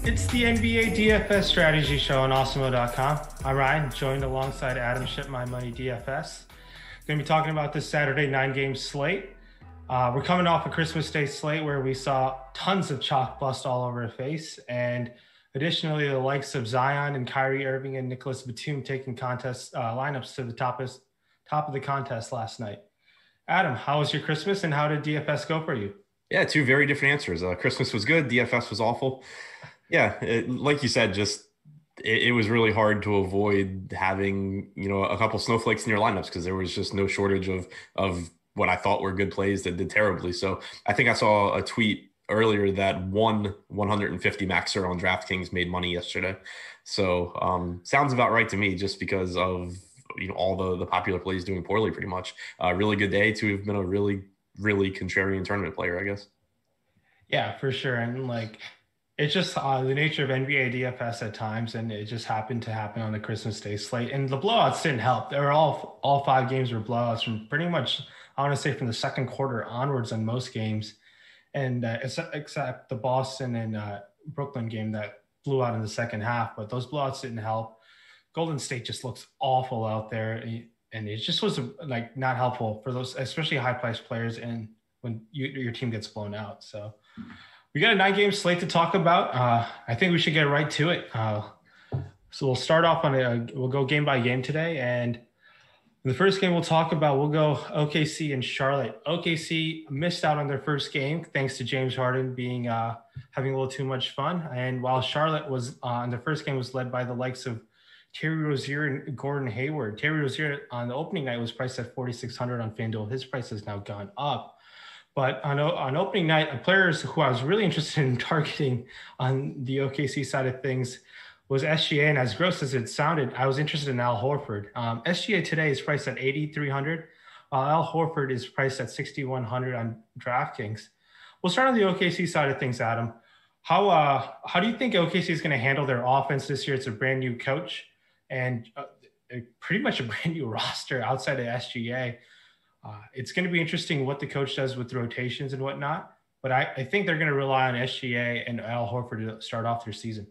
It's the NBA DFS strategy show on Awesemo.com. I'm Ryan, joined alongside Adam, ShipMyMoney DFS. Going to be talking about this Saturday 9-game slate. We're coming off a Christmas Day slate where we saw tons of chalk bust all over the face, and additionally, the likes of Zion and Kyrie Irving and Nicholas Batum taking contest lineups to the top of the contest last night. Adam, how was your Christmas, and how did DFS go for you? Yeah, two very different answers. Christmas was good. DFS was awful. Yeah, like you said, it was really hard to avoid having a couple snowflakes in your lineups because there was just no shortage of what I thought were good plays that did terribly. So I think I saw a tweet earlier that 150 maxer on DraftKings made money yesterday. So sounds about right to me, just because of all the popular plays doing poorly pretty much. Really good day to have been a really contrarian tournament player, I guess. Yeah, for sure. And it's just the nature of NBA DFS at times, and it just happened to happen on the Christmas Day slate. And the blowouts didn't help. They were all 5 games were blowouts from pretty much, I want to say, from the second quarter onwards on most games, and except the Boston and Brooklyn game that blew out in the second half. But those blowouts didn't help. Golden State just looks awful out there, and it just was not helpful for those, especially high-priced players, and when your team gets blown out. So we got a 9-game slate to talk about. I think we should get right to it. So we'll start off we'll go game by game today. And the first game we'll talk about, we'll go OKC and Charlotte. OKC missed out on their first game thanks to James Harden being having a little too much fun. And while Charlotte was in the first game was led by the likes of Terry Rozier and Gordon Hayward. Terry Rozier on the opening night was priced at $4,600 on FanDuel. His price has now gone up. But on opening night, players who I was really interested in targeting on the OKC side of things was SGA. And as gross as it sounded, I was interested in Al Horford. SGA today is priced at $8,300. Al Horford is priced at $6,100 on DraftKings. We'll start on the OKC side of things, Adam. How do you think OKC is going to handle their offense this year? It's a brand new coach and pretty much a brand new roster outside of SGA. It's going to be interesting what the coach does with rotations and whatnot, but I think they're going to rely on SGA and Al Horford to start off their season.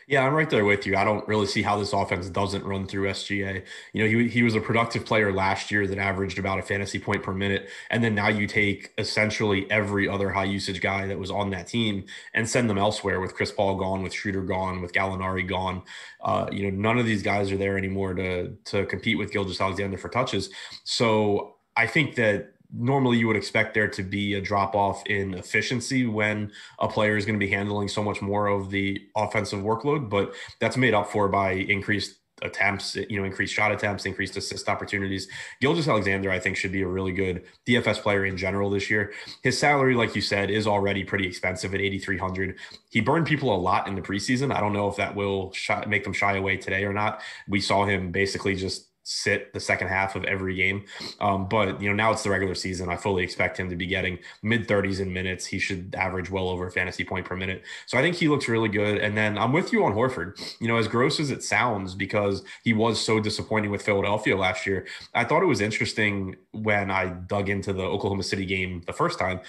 Yeah, I'm right there with you. I don't really see how this offense doesn't run through SGA. He was a productive player last year that averaged about a fantasy point per minute. And then now you take essentially every other high usage guy that was on that team and send them elsewhere, with Chris Paul gone, with Schroeder gone, with Gallinari gone. None of these guys are there anymore to compete with Gilgeous-Alexander for touches. So I think that normally you would expect there to be a drop off in efficiency when a player is going to be handling so much more of the offensive workload, but that's made up for by increased attempts, increased shot attempts, increased assist opportunities. Gilgeous-Alexander, I think, should be a really good DFS player in general this year. His salary, like you said, is already pretty expensive at $8,300. He burned people a lot in the preseason. I don't know if that will make them shy away today or not. We saw him basically just sit the second half of every game. But now it's the regular season. I fully expect him to be getting mid-30s in minutes. He should average well over a fantasy point per minute. So I think he looks really good. And then I'm with you on Horford. As gross as it sounds, because he was so disappointing with Philadelphia last year, I thought it was interesting when I dug into the Oklahoma City game the first time.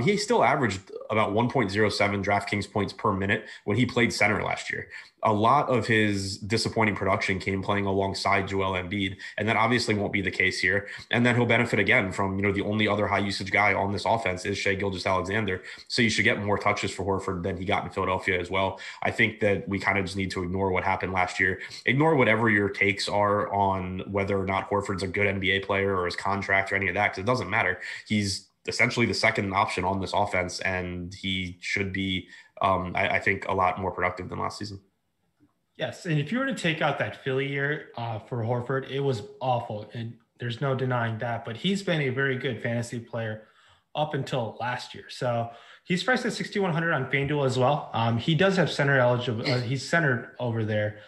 He still averaged about 1.07 DraftKings points per minute when he played center last year. A lot of his disappointing production came playing alongside Joel Embiid, and that obviously won't be the case here. And then he'll benefit again from, the only other high usage guy on this offense is Shai Gilgeous-Alexander. So you should get more touches for Horford than he got in Philadelphia as well. I think that we kind of just need to ignore what happened last year. Ignore whatever your takes are on whether or not Horford's a good NBA player or his contract or any of that, because it doesn't matter. He's essentially the second option on this offense, and he should be, I think, a lot more productive than last season. Yes, and if you were to take out that Philly year for Horford, it was awful, and there's no denying that. But he's been a very good fantasy player up until last year. So he's priced at $6,100 on FanDuel as well. He does have center eligible. He's centered over there.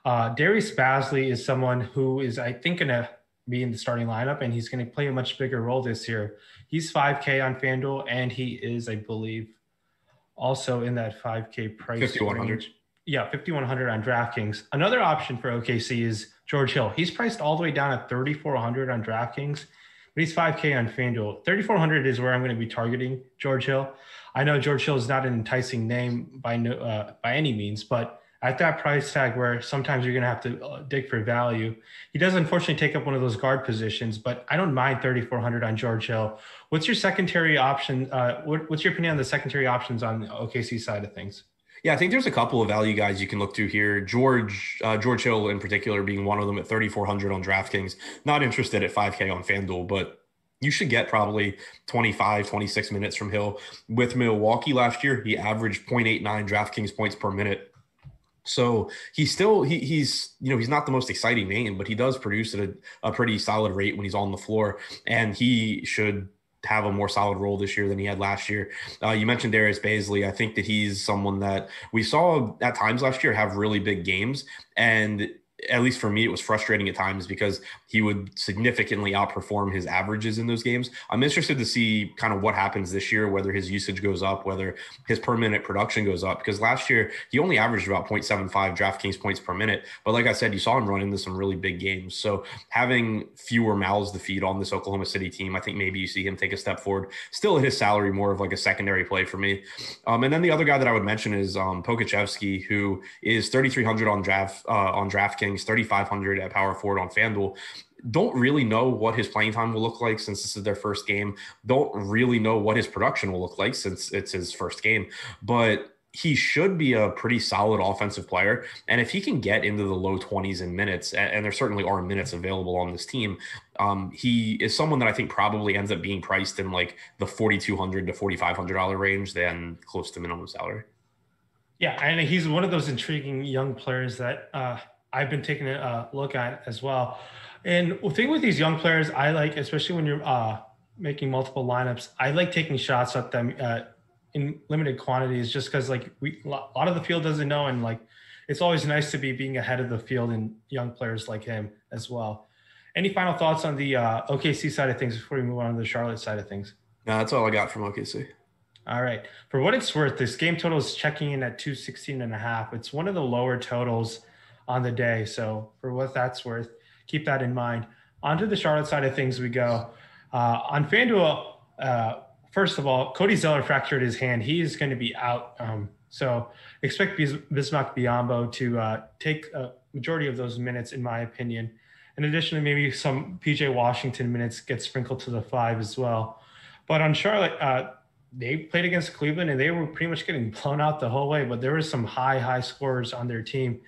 Darius Bazley is someone who is, I think, going to be in the starting lineup, and he's going to play a much bigger role this year. He's $5K on FanDuel, and he is, I believe, also in that $5K price 5,100. range. Yeah, $5,100 on DraftKings. Another option for OKC is George Hill. He's priced all the way down at $3,400 on DraftKings, but he's $5K on FanDuel. $3,400 is where I'm going to be targeting George Hill. I know George Hill is not an enticing name by any means, but at that price tag where sometimes you're going to have to dig for value, he does unfortunately take up one of those guard positions. But I don't mind 3,400 on George Hill. What's your secondary option? What's your opinion on the secondary options on the OKC side of things? Yeah, I think there's a couple of value guys you can look to here. George Hill in particular being one of them at 3,400 on DraftKings. Not interested at 5K on FanDuel, but you should get probably 25, 26 minutes from Hill. With Milwaukee last year, he averaged 0.89 DraftKings points per minute. So he's not the most exciting name, but he does produce at a pretty solid rate when he's on the floor, and he should have a more solid role this year than he had last year. You mentioned Darius Baisley. I think that he's someone that we saw at times last year have really big games, and at least for me, it was frustrating at times because he would significantly outperform his averages in those games. I'm interested to see kind of what happens this year, whether his usage goes up, whether his per minute production goes up, because last year he only averaged about 0.75 DraftKings points per minute. But like I said, you saw him run into some really big games. So having fewer mouths to feed on this Oklahoma City team, I think maybe you see him take a step forward. Still at his salary, more of like a secondary play for me. And then the other guy that I would mention is Pokachevsky, who is 3,300 on DraftKings, 3,500 at power forward on FanDuel. Don't really know what his playing time will look like since this is their first game. Don't really know what his production will look like since it's his first game. But he should be a pretty solid offensive player. And if he can get into the low 20s in minutes, and there certainly are minutes available on this team, he is someone that I think probably ends up being priced in like the $4,200 to $4,500 range, then close to minimum salary. Yeah, and he's one of those intriguing young players that I've been taking a look at as well. And the thing with these young players, I like, especially when you're making multiple lineups, I like taking shots at them in limited quantities, just because like a lot of the field doesn't know, and like it's always nice to be being ahead of the field in young players like him as well. Any final thoughts on the OKC side of things before we move on to the Charlotte side of things? No, that's all I got from OKC. All right. For what it's worth, this game total is checking in at 216.5. It's one of the lower totals on the day. So for what that's worth, keep that in mind. Onto the Charlotte side of things we go. On FanDuel, first of all, Cody Zeller fractured his hand. He is going to be out. So expect Bismack Biyombo to take a majority of those minutes, in my opinion. And additionally, maybe some PJ Washington minutes get sprinkled to the 5 as well. But on Charlotte, they played against Cleveland and they were pretty much getting blown out the whole way, but there were some high scorers on their team.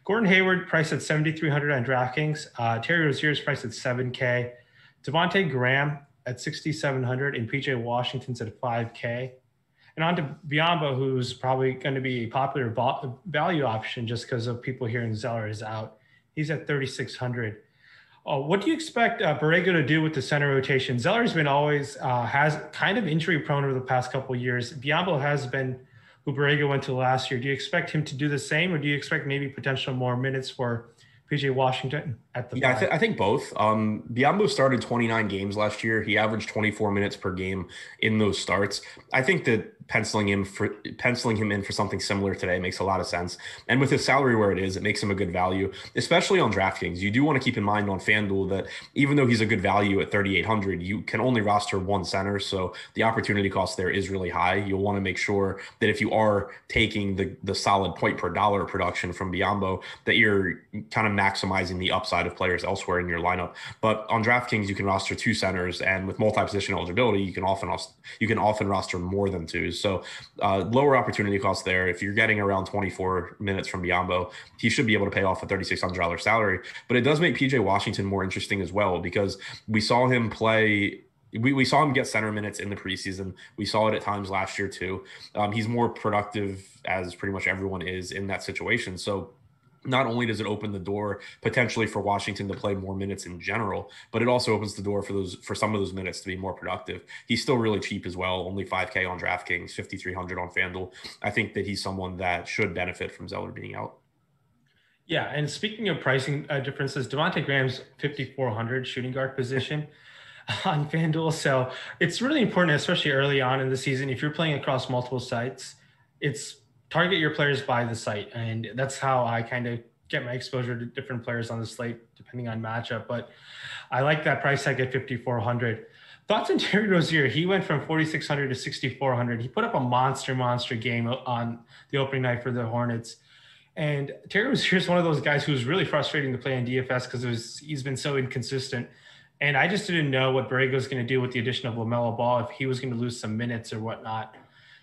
Gordon Hayward priced at 7,300 on DraftKings. Terry Rozier's priced at 7K. Devontae Graham at 6,700 and PJ Washington's at 5K. And on to Biyombo, who's probably going to be a popular value option just because of people hearing Zeller is out. He's at 3,600. What do you expect Borrego to do with the center rotation? Zeller's been always has kind of injury prone over the past couple of years. Biyombo has been who Borrego went to last year. Do you expect him to do the same, or do you expect maybe potential more minutes for PJ Washington at the I think both. Biyombo started 29 games last year. He averaged 24 minutes per game in those starts. I think that penciling him in for something similar today makes a lot of sense. And with his salary where it is, it makes him a good value, especially on DraftKings. You do want to keep in mind on FanDuel that even though he's a good value at 3,800, you can only roster one center. So the opportunity cost there is really high. You'll want to make sure that if you are taking the solid point per dollar production from Biyombo, that you're kind of maximizing the upside of players elsewhere in your lineup. But on DraftKings, you can roster two centers, and with multi-position eligibility, you can often roster more than two. So lower opportunity cost there. If you're getting around 24 minutes from Biyombo, he should be able to pay off a $3,600 salary. But it does make PJ Washington more interesting as well, because we saw him play. We saw him get center minutes in the preseason. We saw it at times last year too. He's more productive, as pretty much everyone is in that situation. So not only does it open the door potentially for Washington to play more minutes in general, but it also opens the door for some of those minutes to be more productive. He's still really cheap as well, only 5K on DraftKings, 5,300 on FanDuel. I think that he's someone that should benefit from Zeller being out. Yeah, and speaking of pricing differences, Devontae Graham's 5,400 shooting guard position on FanDuel. So it's really important, especially early on in the season, if you're playing across multiple sites, it's target your players by the site. And that's how I kind of get my exposure to different players on the slate, depending on matchup. But I like that price tag at 5,400. thoughts on Terry Rozier? He went from 4,600 to 6,400. He put up a monster game on the opening night for the Hornets. And Terry Rozier is one of those guys who's really frustrating to play in DFS because he's been so inconsistent. And I just didn't know what Borrego was going to do with the addition of LaMelo Ball, if he was going to lose some minutes or whatnot.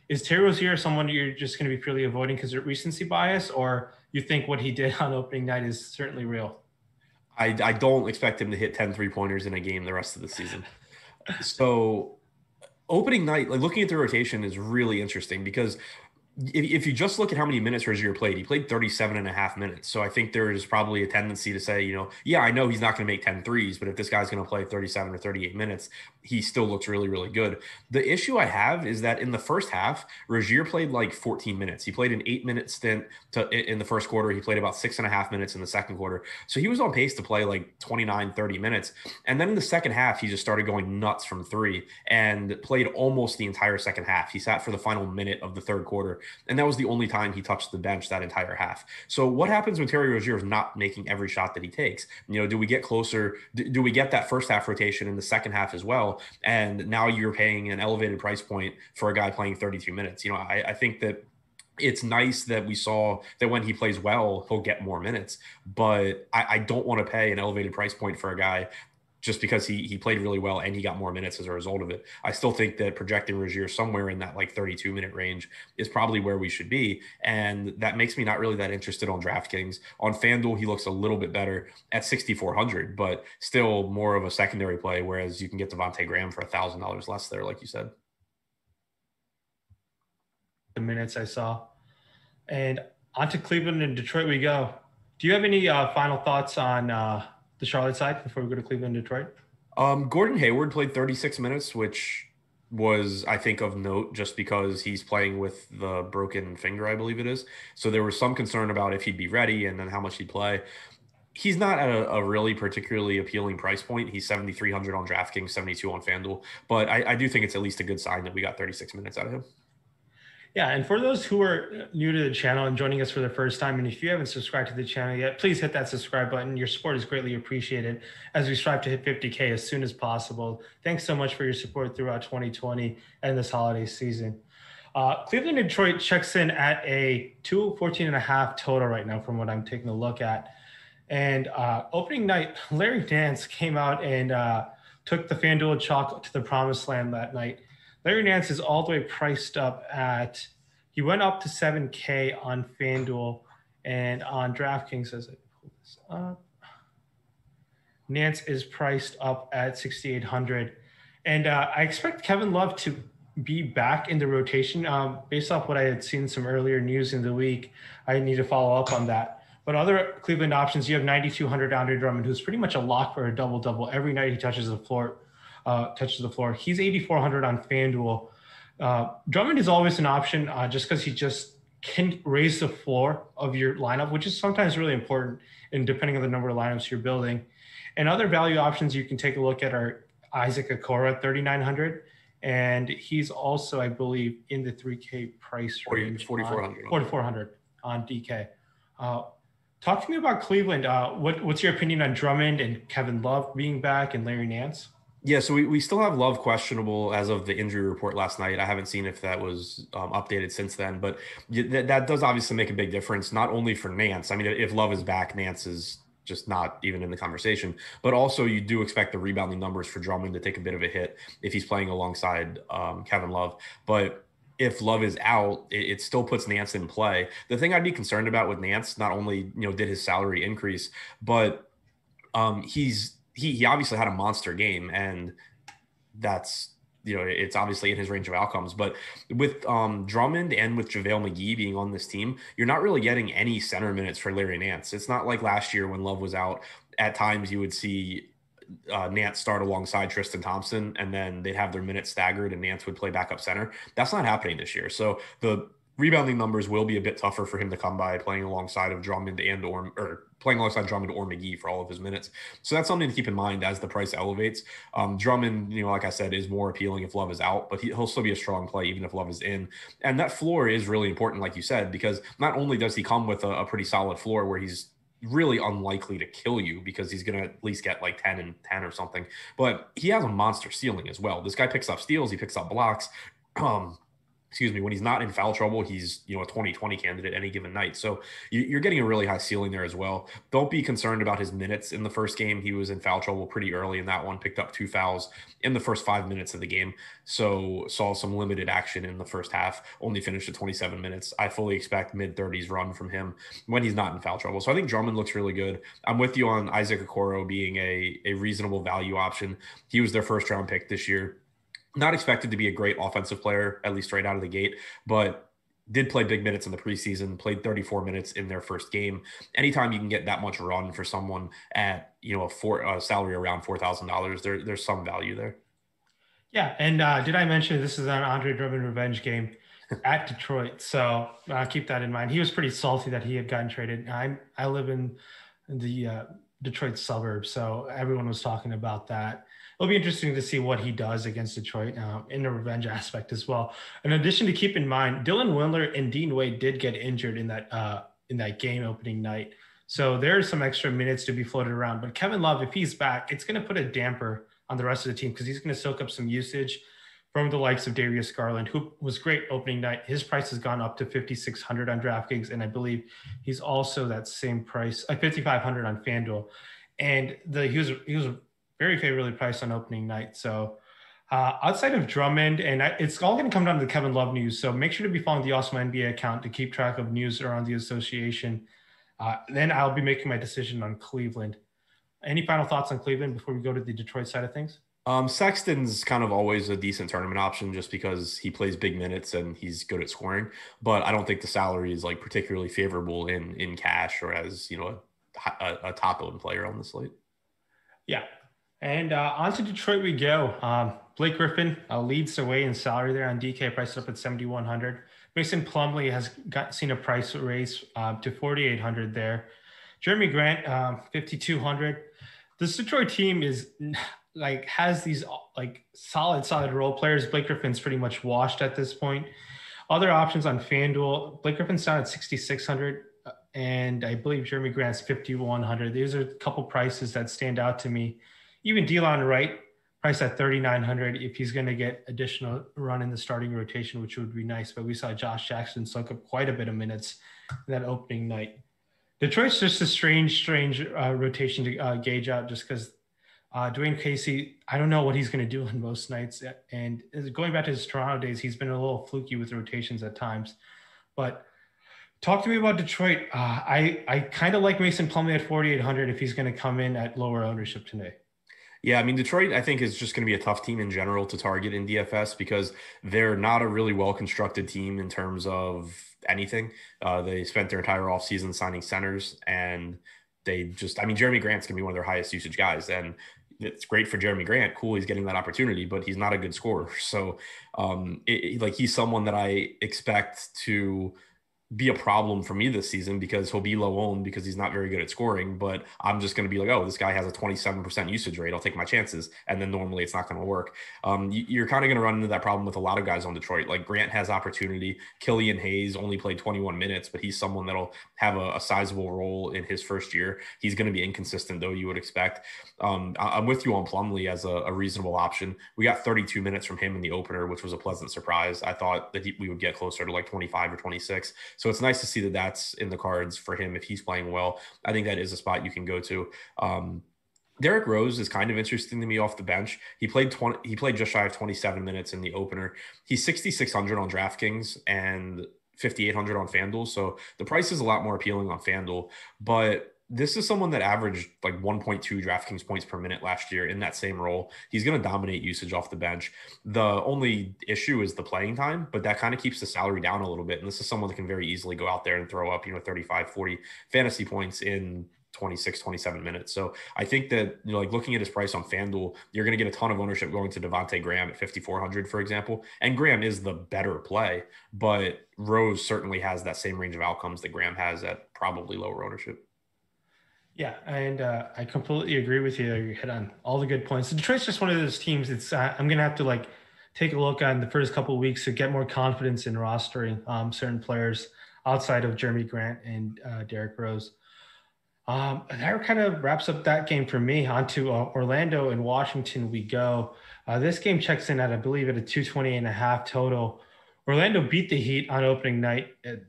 Is Terry Rozier someone you're just going to be purely avoiding because of recency bias, or you think what he did on opening night is certainly real? I don't expect him to hit 10 3-pointers in a game the rest of the season. So opening night, like looking at the rotation is really interesting because if you just look at how many minutes Rozier played, he played 37 and a half minutes. So I think there is probably a tendency to say, yeah, I know he's not going to make 10 threes, but if this guy's going to play 37 or 38 minutes, he still looks really, really good. The issue I have is that in the first half, Rozier played like 14 minutes. He played an 8-minute stint in the first quarter. He played about 6.5 minutes in the second quarter. So he was on pace to play like 29, 30 minutes. And then in the second half, he just started going nuts from three and played almost the entire second half. He sat for the final minute of the third quarter. And that was the only time he touched the bench that entire half. So what happens when Terry Rozier is not making every shot that he takes? Do we get closer? Do we get that first half rotation in the second half as well? And now you're paying an elevated price point for a guy playing 32 minutes. I think that it's nice that we saw that when he plays well, he'll get more minutes. But I don't want to pay an elevated price point for a guy just because he played really well and he got more minutes as a result of it. I still think that projecting Rozier somewhere in that like 32-minute range is probably where we should be. And that makes me not really that interested on DraftKings. On FanDuel, he looks a little bit better at 6,400, but still more of a secondary play, whereas you can get Devontae Graham for $1,000 less there, like you said. The minutes I saw. And on to Cleveland and Detroit we go. Do you have any final thoughts on the Charlotte side before we go to Cleveland and Detroit? Gordon Hayward played 36 minutes, which was, I think, of note just because he's playing with the broken finger, I believe it is. So there was some concern about if he'd be ready and then how much he'd play. He's not at a really particularly appealing price point. He's 7,300 on DraftKings, 72 on FanDuel. But I do think it's at least a good sign that we got 36 minutes out of him. Yeah, and for those who are new to the channel and joining us for the first time, and if you haven't subscribed to the channel yet, please hit that subscribe button. Your support is greatly appreciated as we strive to hit 50K as soon as possible. Thanks so much for your support throughout 2020 and this holiday season. Cleveland and Detroit checks in at a 214.5 total right now from what I'm taking a look at. And opening night, Larry Nance came out and took the FanDuel chalk to the promised land that night. Larry Nance is all the way priced up at, he went up to 7K on FanDuel and on DraftKings, as I pull this up, Nance is priced up at 6,800. And I expect Kevin Love to be back in the rotation. Based off what I had seen some earlier news in the week, I need to follow up on that. But other Cleveland options, you have 9,200 Andre Drummond, who's pretty much a lock for a double-double every night he touches the floor. He's 8,400 on FanDuel. Drummond is always an option just because he just can raise the floor of your lineup, which is sometimes really important, and depending on the number of lineups you're building. And other value options you can take a look at are Isaac Okoro, 3,900. And he's also, I believe, in the 3K price range. 4,400 on DK. Talk to me about Cleveland. What's your opinion on Drummond and Kevin Love being back and Larry Nance? Yeah, so we still have Love questionable as of the injury report last night. I haven't seen if that was updated since then, but that does obviously make a big difference, not only for Nance. I mean, if Love is back, Nance is just not even in the conversation, but also you do expect the rebounding numbers for Drummond to take a bit of a hit if he's playing alongside Kevin Love. But if Love is out, it still puts Nance in play. The thing I'd be concerned about with Nance, not only did his salary increase, but he obviously had a monster game, and that's it's obviously in his range of outcomes. But with Drummond and with JaVale McGee being on this team, you're not really getting any center minutes for Larry Nance. It's not like last year when Love was out. At times you would see Nance start alongside Tristan Thompson, and then they'd have their minutes staggered and Nance would play backup center. That's not happening this year. So the rebounding numbers will be a bit tougher for him to come by playing alongside of Drummond or playing alongside Drummond or McGee for all of his minutes. So that's something to keep in mind as the price elevates. Drummond, like I said, is more appealing if Love is out, but he'll still be a strong play even if Love is in. And that floor is really important, like you said, because not only does he come with a pretty solid floor where he's really unlikely to kill you because he's going to at least get like 10 and 10 or something. But he has a monster ceiling as well. This guy picks up steals, he picks up blocks. Um, excuse me, when he's not in foul trouble, he's, a 20-20 candidate any given night. So you're getting a really high ceiling there as well. Don't be concerned about his minutes in the first game. He was in foul trouble pretty early in that one, picked up 2 fouls in the first 5 minutes of the game. So saw some limited action in the first half, only finished at 27 minutes. I fully expect mid-30s run from him when he's not in foul trouble. So I think Drummond looks really good. I'm with you on Isaac Okoro being a reasonable value option. He was their first round pick this year. Not expected to be a great offensive player, at least right out of the gate, but did play big minutes in the preseason, played 34 minutes in their first game. Anytime you can get that much run for someone at, a salary around $4,000, there's some value there. Yeah, and did I mention this is an Andre Drummond revenge game at Detroit? So keep that in mind. He was pretty salty that he had gotten traded. I live in the Detroit suburbs, so everyone was talking about that. It'll be interesting to see what he does against Detroit in the revenge aspect as well. In addition, to keep in mind, Dylan Windler and Dean Wade did get injured in that game opening night, so there's some extra minutes to be floated around. But Kevin Love, if he's back, it's going to put a damper on the rest of the team because he's going to soak up some usage from the likes of Darius Garland, who was great opening night. His price has gone up to 5,600 on DraftKings, and I believe he's also that same price, 5,500 on FanDuel. And he was very favorably priced on opening night. So outside of Drummond, and it's all going to come down to the Kevin Love news. So make sure to be following the Awesemo NBA account to keep track of news around the association. Then I'll be making my decision on Cleveland. Any final thoughts on Cleveland before we go to the Detroit side of things? Sexton's kind of always a decent tournament option just because he plays big minutes and he's good at scoring. But I don't think the salary is like particularly favorable in cash or as, a top owned player on the slate. Yeah. And on to Detroit we go. Blake Griffin leads the way in salary there on DK, priced up at 7,100. Mason Plumlee has seen a price raise to 4,800 there. Jeremy Grant, 5,200. This Detroit team is has these solid role players. Blake Griffin's pretty much washed at this point. Other options on FanDuel, Blake Griffin's down at 6,600, and I believe Jeremy Grant's 5,100. These are a couple prices that stand out to me. Even Delon Wright, priced at 3,900 if he's going to get additional run in the starting rotation, which would be nice. But we saw Josh Jackson soak up quite a bit of minutes in that opening night. Detroit's just a strange rotation to gauge out just because Dwayne Casey, I don't know what he's going to do on most nights. And going back to his Toronto days, he's been a little fluky with rotations at times. But talk to me about Detroit. I kind of like Mason Plumlee at 4,800 if he's going to come in at lower ownership today. Yeah, I mean, Detroit, I think, is just going to be a tough team in general to target in DFS because they're not a really well-constructed team in terms of anything. They spent their entire offseason signing centers, and Jeremy Grant's going to be one of their highest usage guys. And it's great for Jeremy Grant. Cool, he's getting that opportunity, but he's not a good scorer. So, he's someone that I expect to be a problem for me this season because he'll be low owned because he's not very good at scoring. But I'm just going to be like, oh, this guy has a 27% usage rate. I'll take my chances. And then normally it's not going to work. You're kind of going to run into that problem with a lot of guys on Detroit. Like Grant has opportunity. Killian Hayes only played 21 minutes, but he's someone that'll have a sizable role in his first year. He's going to be inconsistent though, you would expect. I'm with you on Plumlee as a reasonable option. We got 32 minutes from him in the opener, which was a pleasant surprise. I thought that we would get closer to like 25 or 26. So it's nice to see that that's in the cards for him if he's playing well. I think that is a spot you can go to. Derrick Rose is kind of interesting to me off the bench. He played just shy of 27 minutes in the opener. He's 6,600 on DraftKings and 5,800 on FanDuel. So the price is a lot more appealing on FanDuel, but this is someone that averaged like 1.2 DraftKings points per minute last year in that same role. He's going to dominate usage off the bench. The only issue is the playing time, but that kind of keeps the salary down a little bit. And this is someone that can very easily go out there and throw up, 35, 40 fantasy points in 26, 27 minutes. So I think that, looking at his price on FanDuel, you're going to get a ton of ownership going to Devontae Graham at 5,400, for example. And Graham is the better play, but Rose certainly has that same range of outcomes that Graham has at probably lower ownership. Yeah, and I completely agree with you. You hit on all the good points. Detroit's just one of those teams. It's I'm going to have to take a look on the first couple of weeks to get more confidence in rostering certain players outside of Jeremy Grant and Derrick Rose. That kind of wraps up that game for me. On to Orlando and Washington we go. This game checks in at, I believe, at a 220.5 total. Orlando beat the Heat on opening night.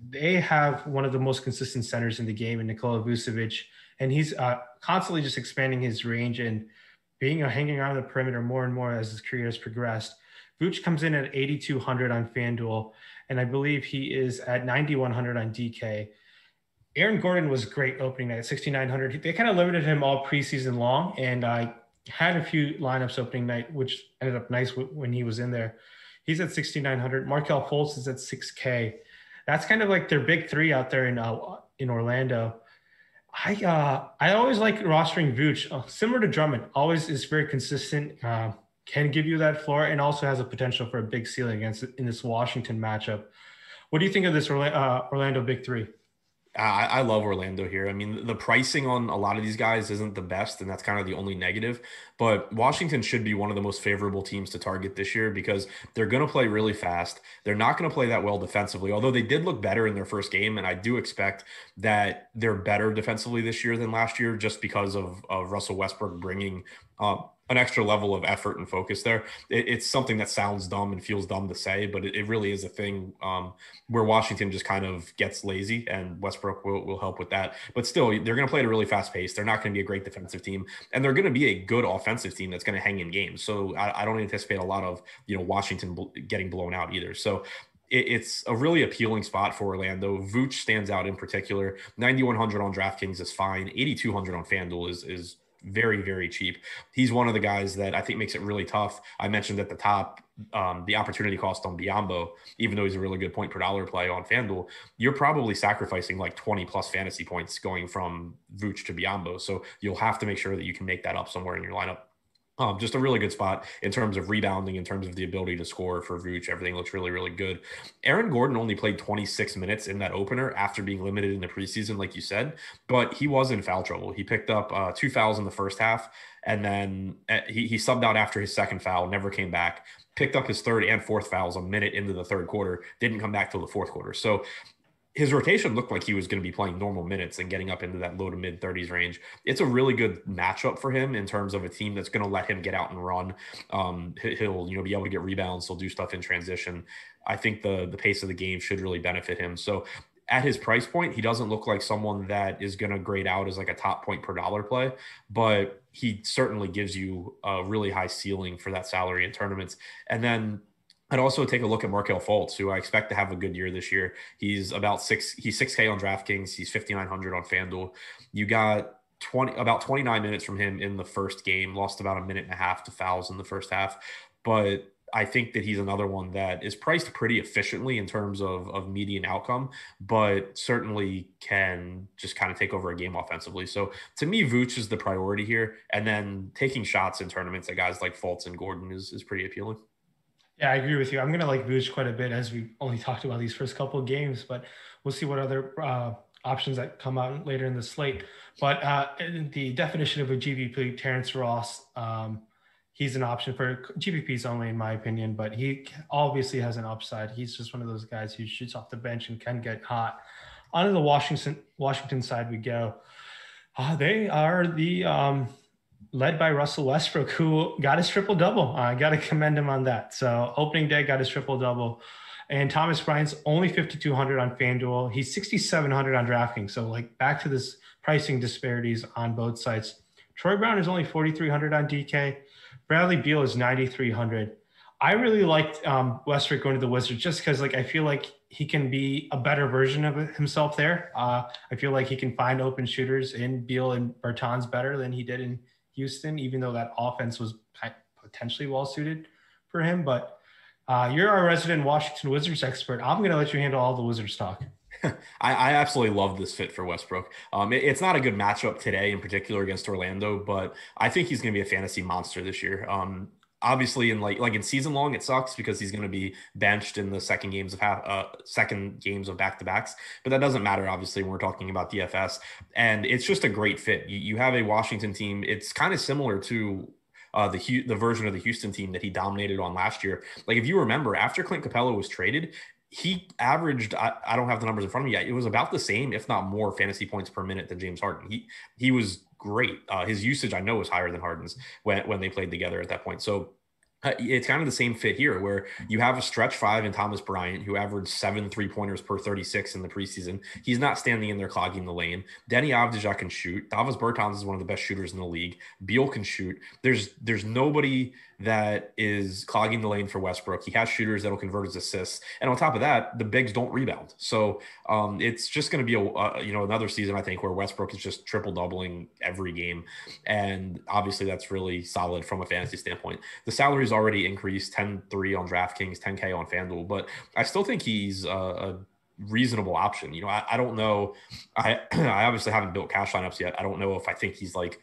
They have one of the most consistent centers in the game in Nikola Vucevic, and he's constantly just expanding his range and being hanging around the perimeter more and more as his career has progressed. Vooch comes in at 8,200 on FanDuel, and I believe he is at 9,100 on DK. Aaron Gordon was great opening night at 6,900. They kind of limited him all preseason long, and I had a few lineups opening night, which ended up nice when he was in there. He's at 6,900. Markelle Fultz is at 6K. That's kind of like their big three out there in Orlando. I always like rostering Vooch, similar to Drummond. Always is very consistent, can give you that floor, and also has a potential for a big ceiling against in this Washington matchup. What do you think of this Orlando big three? I love Orlando here. I mean, the pricing on a lot of these guys isn't the best, and that's kind of the only negative. But Washington should be one of the most favorable teams to target this year because they're going to play really fast. They're not going to play that well defensively, although they did look better in their first game. And I do expect that they're better defensively this year than last year just because of Russell Westbrook bringing an extra level of effort and focus there. It's something that sounds dumb and feels dumb to say, but it really is a thing where Washington just kind of gets lazy, and Westbrook will help with that. But still, they're going to play at a really fast pace. They're not going to be a great defensive team, and they're going to be a good offensive team that's going to hang in games. So I don't anticipate a lot of Washington getting blown out either. So it's a really appealing spot for Orlando. Vooch stands out in particular. 9,100 on DraftKings is fine. 8,200 on FanDuel is very, very cheap. He's one of the guys that I think makes it really tough. I mentioned at the top the opportunity cost on Biyombo, even though he's a really good point per dollar play on FanDuel, you're probably sacrificing like 20 plus fantasy points going from Vooch to Biyombo. So you'll have to make sure that you can make that up somewhere in your lineup. Just a really good spot in terms of rebounding, in terms of the ability to score for Vooch. Everything looks really, really good. Aaron Gordon only played 26 minutes in that opener after being limited in the preseason, like you said, but he was in foul trouble. He picked up 2 fouls in the first half, and then he subbed out after his second foul, never came back, picked up his third and fourth fouls a minute into the third quarter, didn't come back till the fourth quarter. So his rotation looked like he was going to be playing normal minutes and getting up into that low to mid 30s range. It's a really good matchup for him in terms of a team that's going to let him get out and run. He'll be able to get rebounds. He'll do stuff in transition. I think the pace of the game should really benefit him. So at his price point, he doesn't look like someone that is going to grade out as like a top point per dollar play, but he certainly gives you a really high ceiling for that salary in tournaments. And then I'd also take a look at Markelle Fultz, who I expect to have a good year this year. He's 6K on DraftKings. He's 5,900 on FanDuel. You got about 29 minutes from him in the first game, lost about a minute and a half to fouls in the first half. But I think that he's another one that is priced pretty efficiently in terms of median outcome, but certainly can just kind of take over a game offensively. So to me, Vooch is the priority here. And then taking shots in tournaments at guys like Fultz and Gordon is pretty appealing. Yeah, I agree with you. I'm going to like Vooch quite a bit as we only talked about these first couple of games, but we'll see what other options that come out later in the slate. But the definition of a GPP, Terrence Ross, he's an option for GPPs only, in my opinion, but he obviously has an upside. He's just one of those guys who shoots off the bench and can get hot. On to the Washington side we go. They are the led by Russell Westbrook, who got his triple-double. I got to commend him on that. So opening day got his triple-double. And Thomas Bryant's only 5,200 on FanDuel. He's 6,700 on DraftKings. So like back to this pricing disparities on both sides. Troy Brown is only 4,300 on DK. Bradley Beal is 9,300. I really liked Westbrook going to the Wizards just because I feel like he can be a better version of himself there. I feel like he can find open shooters in Beal and Bertans better than he did in Houston, even though that offense was potentially well suited for him. But you're our resident Washington Wizards expert. I'm going to let you handle all the Wizards talk. I absolutely love this fit for Westbrook. It's not a good matchup today in particular against Orlando, but I think he's going to be a fantasy monster this year. Obviously, in like in season long, it sucks because he's going to be benched in the second games of back-to-backs. But that doesn't matter, obviously, when we're talking about DFS. And it's just a great fit. You have a Washington team. It's kind of similar to the version of the Houston team that he dominated on last year. Like if you remember, after Clint Capella was traded, he averaged, I don't have the numbers in front of me yet. It was about the same, if not more, fantasy points per minute than James Harden. He was great. His usage, I know, was higher than Harden's when they played together at that point. So it's kind of the same fit here where you have a stretch five in Thomas Bryant who averaged 7 3-pointers per 36 in the preseason. He's not standing in there clogging the lane. Denny Avdija can shoot. Davis Bertans is one of the best shooters in the league. Beal can shoot. There's nobody that is clogging the lane for Westbrook. He has shooters that'll convert his assists. And on top of that, the bigs don't rebound. So it's just going to be another season, I think, where Westbrook is just triple doubling every game. And obviously that's really solid from a fantasy standpoint. The salary's already increased 10-3 on DraftKings, 10K on FanDuel, but I still think he's a reasonable option. I don't know. I obviously haven't built cash lineups yet. I don't know if I think he's like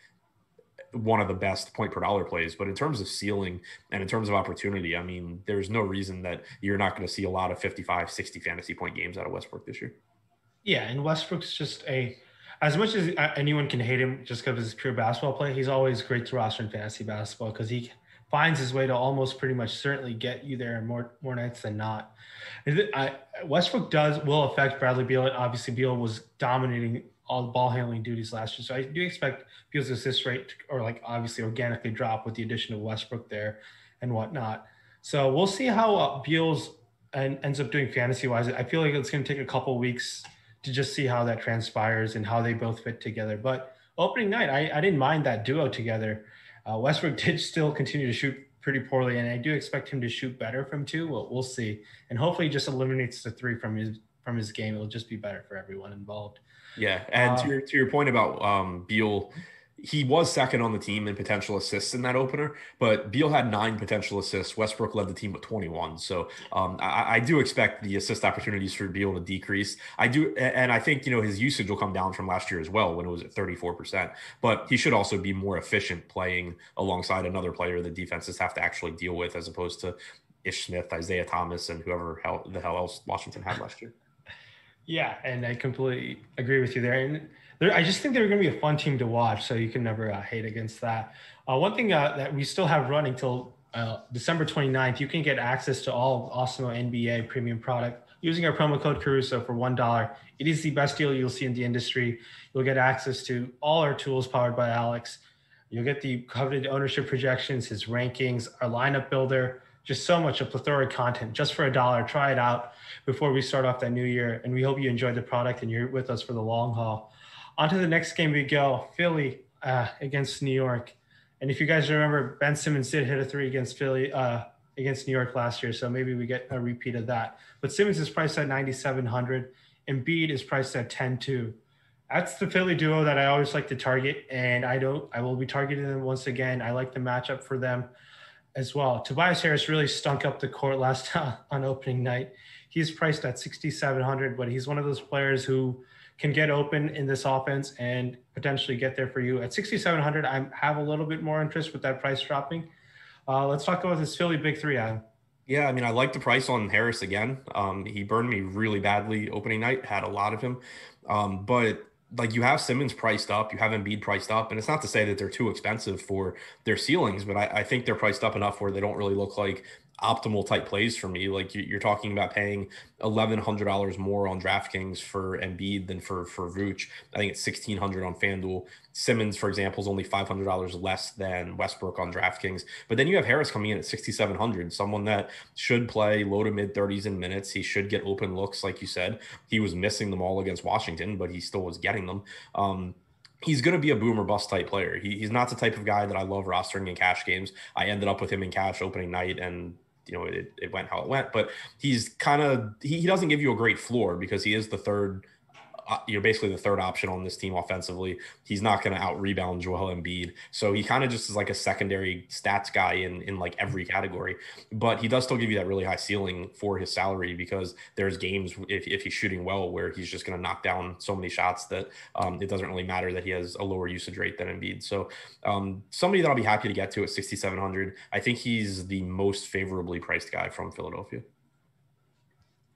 one of the best point per dollar plays, but in terms of ceiling and in terms of opportunity, I mean, there's no reason that you're not going to see a lot of 55, 60 fantasy point games out of Westbrook this year. Yeah, and Westbrook's just as much as anyone can hate him just because of his pure basketball play, he's always great to roster in fantasy basketball because he finds his way to almost pretty much certainly get you there more nights than not. Westbrook will affect Bradley Beal. Obviously, Beal was dominating all the ball handling duties last year. So I do expect Beal's assist rate or like obviously organically drop with the addition of Westbrook there and whatnot. So we'll see how Beal's ends up doing fantasy wise. I feel like it's going to take a couple weeks to just see how that transpires and how they both fit together. But opening night, I didn't mind that duo together. Westbrook did still continue to shoot pretty poorly, and I do expect him to shoot better from two. We'll see. And hopefully he just eliminates the three from his game. It'll just be better for everyone involved. Yeah, and to your point about Beal, he was second on the team in potential assists in that opener, but Beal had 9 potential assists. Westbrook led the team with 21. So I do expect the assist opportunities for Beal to decrease. I do, and I think his usage will come down from last year as well when it was at 34%. But he should also be more efficient playing alongside another player that defenses have to actually deal with, as opposed to Ish Smith, Isaiah Thomas, and whoever the hell else Washington had last year. Yeah, and I completely agree with you there. And I just think they're going to be a fun team to watch, so you can never hate against that. One thing that we still have running till December 29th, you can get access to all of Awesemo NBA premium product using our promo code Caruso for $1. It is the best deal you'll see in the industry. You'll get access to all our tools powered by Alex. You'll get the coveted ownership projections, his rankings, our lineup builder, just so much of plethora of content just for $1. Try it out before we start off that new year. And we hope you enjoyed the product and you're with us for the long haul. On to the next game we go, Philly against New York. And if you guys remember, Ben Simmons did hit a 3 against Philly, against New York last year. So maybe we get a repeat of that. But Simmons is priced at 9,700. Embiid is priced at 10-2. That's the Philly duo that I always like to target. And I will be targeting them once again. I like the matchup for them as well. Tobias Harris really stunk up the court last on opening night. He's priced at 6,700, but he's one of those players who can get open in this offense and potentially get there for you. At 6,700, I have a little bit more interest with that price dropping. Let's talk about this Philly big three, Adam. Yeah, I mean, I like the price on Harris again. He burned me really badly opening night, had a lot of him. But like you have Simmons priced up, you have Embiid priced up, and it's not to say that they're too expensive for their ceilings, but I think they're priced up enough where they don't really look like optimal type plays for me. Like you're talking about paying $1,100 more on DraftKings for Embiid than for Vooch. I think it's $1,600 on FanDuel. Simmons, for example, is only $500 less than Westbrook on DraftKings. But then you have Harris coming in at 6,700, someone that should play low to mid 30s in minutes. He should get open looks, like you said. He was missing them all against Washington, but he still was getting them. He's going to be a boom or bust type player. He's not the type of guy that I love rostering in cash games. I ended up with him in cash opening night, and it went how it went. But he's kind of he doesn't give you a great floor because he is the third. Basically the third option on this team offensively. He's not going to out rebound Joel Embiid. So he kind of just is like a secondary stats guy in like every category, but he does still give you that really high ceiling for his salary because there's games if he's shooting well where he's just going to knock down so many shots that it doesn't really matter that he has a lower usage rate than Embiid. So somebody that I'll be happy to get to at 6,700. I think he's the most favorably priced guy from Philadelphia.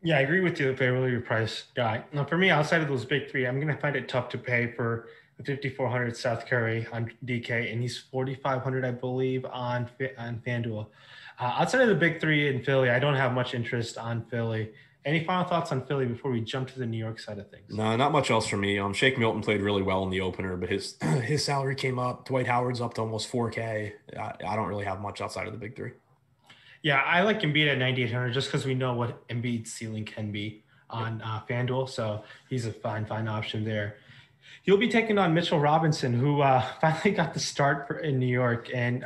Yeah, I agree with you. Favorably priced guy. Now, for me, outside of those big three, I'm going to find it tough to pay for the 5,400 Seth Curry on DK, and he's 4,500, I believe, on FanDuel. Outside of the big three in Philly, I don't have much interest on Philly. Any final thoughts on Philly before we jump to the New York side of things? No, not much else for me. Shake Milton played really well in the opener, but his his salary came up. Dwight Howard's up to almost 4K. I don't really have much outside of the big three. Yeah, I like Embiid at 9,800 just because we know what Embiid's ceiling can be Yep. on FanDuel. So he's a fine option there. He'll be taking on Mitchell Robinson, who finally got the start in New York. And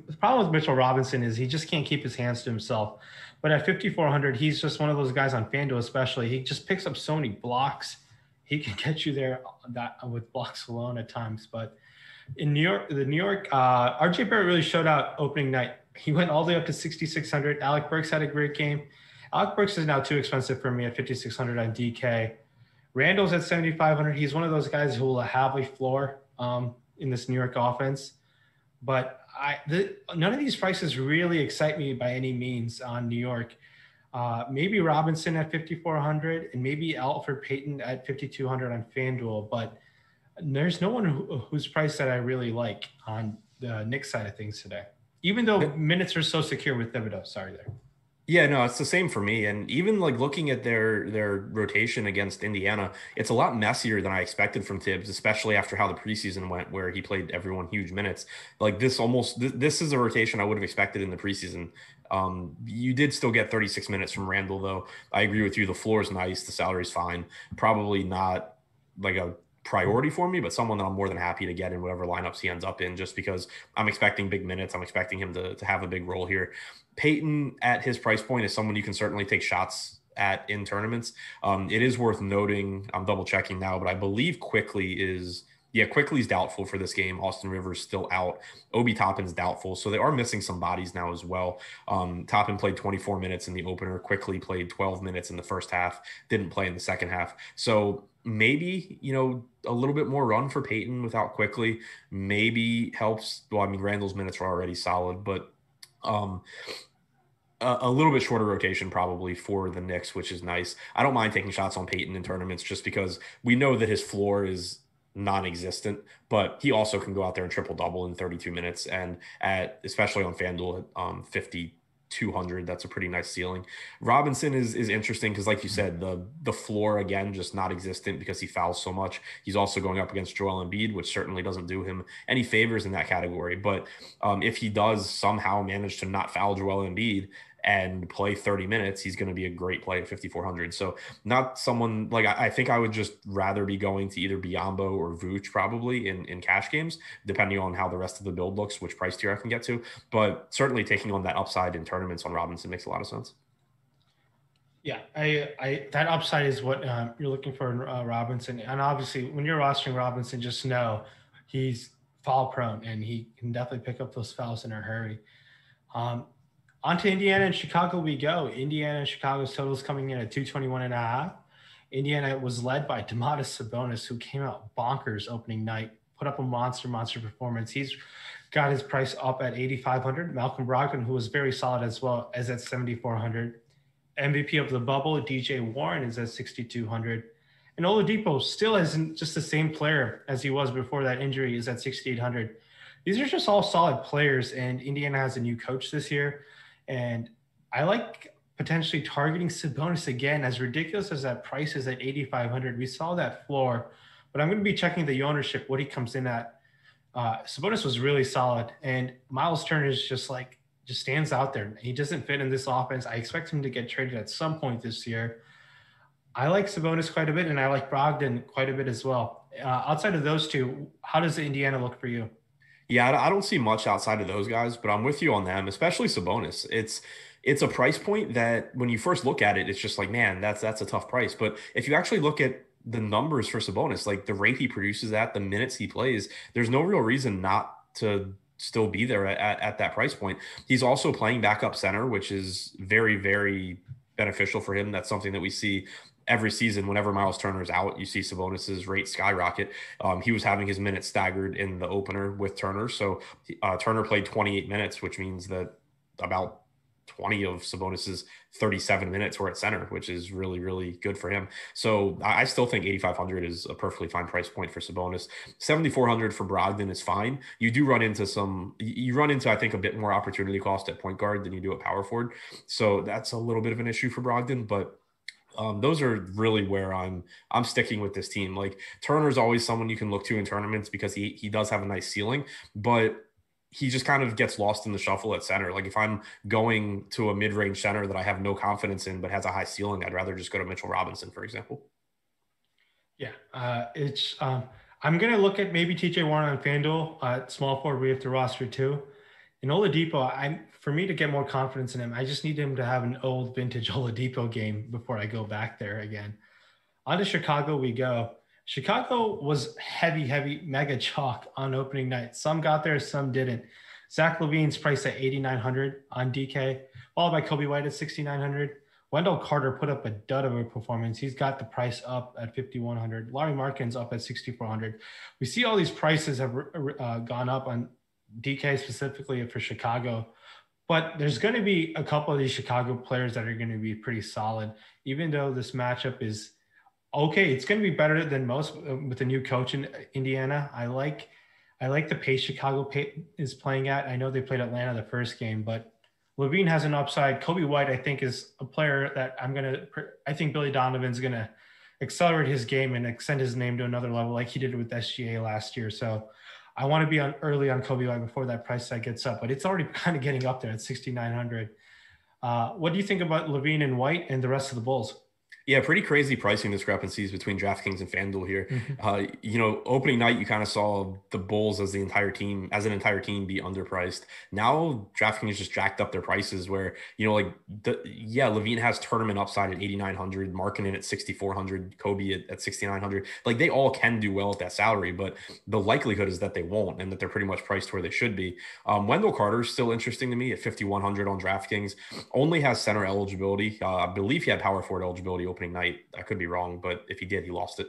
the problem with Mitchell Robinson is he just can't keep his hands to himself. But at 5,400, he's just one of those guys on FanDuel, especially. He just picks up so many blocks. He can get you there with blocks alone at times. But in New York, RJ Barrett really showed out opening night. He went all the way up to 6,600. Alec Burks had a great game. Alec Burks is now too expensive for me at 5,600 on DK. Randall's at 7,500. He's one of those guys who will have a floor in this New York offense. But none of these prices really excite me by any means on New York. Maybe Robinson at 5,400 and maybe Alfred Payton at 5,200 on FanDuel. But there's no one whose price that I really like on the Knicks side of things today, even though minutes are so secure with Thibodeau. Sorry there. Yeah, no, it's the same for me. And even like looking at their rotation against Indiana, it's a lot messier than I expected from Tibbs, especially after how the preseason went, where he played everyone huge minutes. Like this is a rotation I would have expected in the preseason. You did still get 36 minutes from Randall, though. I agree with you. The floor is nice, the salary's fine. Probably not like a priority for me, but someone that I'm more than happy to get in whatever lineups he ends up in, just because I'm expecting big minutes. I'm expecting him to have a big role here. Peyton at his price point is someone you can certainly take shots at in tournaments. It is worth noting, I'm double checking now, but I believe Quickly's doubtful for this game. Austin Rivers still out. Obi Toppin's doubtful. So they are missing some bodies now as well. Toppin played 24 minutes in the opener. Quickly played 12 minutes in the first half. Didn't play in the second half. So maybe, a little bit more run for Peyton without Quickly maybe helps. Well, I mean, Randall's minutes were already solid, but a little bit shorter rotation probably for the Knicks, which is nice. I don't mind taking shots on Peyton in tournaments just because we know that his floor is non-existent, but he also can go out there and triple double in 32 minutes. And especially on FanDuel at 5,200, that's a pretty nice ceiling. Robinson is interesting because, like you said, the floor again just not existent because he fouls so much. He's also going up against Joel Embiid, which certainly doesn't do him any favors in that category. But if he does somehow manage to not foul Joel Embiid and play 30 minutes, he's going to be a great play at 5,400. So not someone like I think I would just rather be going to either Biyombo or Vooch probably in cash games, depending on how the rest of the build looks, which price tier I can get to. But certainly taking on that upside in tournaments on Robinson makes a lot of sense. Yeah, I that upside is what you're looking for in Robinson. And obviously, when you're rostering Robinson, just know he's foul prone and he can definitely pick up those fouls in a hurry. On to Indiana and Chicago we go. Indiana and Chicago's totals coming in at 221.5. Indiana was led by Domantas Sabonis, who came out bonkers opening night, put up a monster performance. He's got his price up at 8,500. Malcolm Brogdon, who was very solid as well, is at 7,400. MVP of the bubble, DJ Warren, is at 6,200. And Oladipo still isn't just the same player as he was before that injury, is at 6,800. These are just all solid players, and Indiana has a new coach this year. And I like potentially targeting Sabonis again, as ridiculous as that price is at 8,500. We saw that floor, but I'm going to be checking the ownership, what he comes in at. Sabonis was really solid, and Miles Turner is just stands out there. He doesn't fit in this offense. I expect him to get traded at some point this year. I like Sabonis quite a bit, and I like Brogdon quite a bit as well. Outside of those two, how does Indiana look for you? Yeah, I don't see much outside of those guys, but I'm with you on them, especially Sabonis. It's a price point that when you first look at it, it's just like, man, that's a tough price. But if you actually look at the numbers for Sabonis, like the rate he produces at, the minutes he plays, there's no real reason not to still be there at that price point. He's also playing backup center, which is very, very beneficial for him. That's something that we see every season. Whenever Miles Turner's out, you see Sabonis's rate skyrocket. He was having his minutes staggered in the opener with Turner. So Turner played 28 minutes, which means that about 20 of Sabonis's 37 minutes were at center, which is really, really good for him. So I still think 8,500 is a perfectly fine price point for Sabonis. 7,400 for Brogdon is fine. You run into, I think, a bit more opportunity cost at point guard than you do at power forward. So that's a little bit of an issue for Brogdon, but Those are really where I'm sticking with this team. Like Turner's always someone you can look to in tournaments because he does have a nice ceiling, but he just kind of gets lost in the shuffle at center. Like if I'm going to a mid-range center that I have no confidence in but has a high ceiling, I'd rather just go to Mitchell Robinson, for example. Yeah, it's I'm gonna look at maybe TJ Warren on FanDuel at small forward. We have to roster too. And Oladipo, for me to get more confidence in him, I just need him to have an old vintage Oladipo game before I go back there again. On to Chicago we go. Chicago was heavy, mega chalk on opening night. Some got there, some didn't. Zach LaVine's priced at 8,900 on DK, followed by Kobe White at 6,900. Wendell Carter put up a dud of a performance. He's got the price up at 5,100. Larry Markin's up at 6,400. We see all these prices have gone up on DK specifically for Chicago. But there's going to be a couple of these Chicago players that are going to be pretty solid, even though this matchup is okay. It's going to be better than most with the new coach in Indiana. I like the pace Chicago is playing at. I know they played Atlanta the first game, but LaVine has an upside. Kobe White, I think, is a player that I think Billy Donovan's going to accelerate his game and extend his name to another level like he did with SGA last year. So I want to be early on Kobe White before that price tag gets up, but it's already kind of getting up there at 6,900. What do you think about LaVine and White and the rest of the Bulls? Yeah, pretty crazy pricing discrepancies between DraftKings and FanDuel here. Opening night, you kind of saw the Bulls as an entire team be underpriced. Now DraftKings just jacked up their prices where, LaVine has tournament upside at 8,900, Markkanen at 6,400, Kobe at 6,900. Like they all can do well at that salary, but the likelihood is that they won't and that they're pretty much priced where they should be. Wendell Carter is still interesting to me at 5,100 on DraftKings. Only has center eligibility. I believe he had power forward eligibility opening night. I could be wrong, but if he did, he lost it.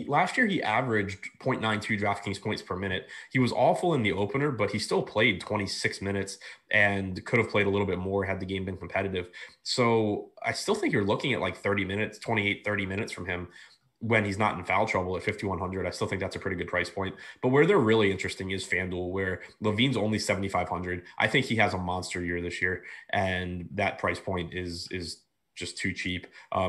Last year he averaged 0.92 DraftKings points per minute. He was awful in the opener, but he still played 26 minutes and could have played a little bit more had the game been competitive. So I still think you're looking at like 30 minutes, 28, 30 minutes from him when he's not in foul trouble at 5,100. I still think that's a pretty good price point. But where they're really interesting is FanDuel, where LaVine's only 7,500. I think he has a monster year this year, and that price point is just too cheap.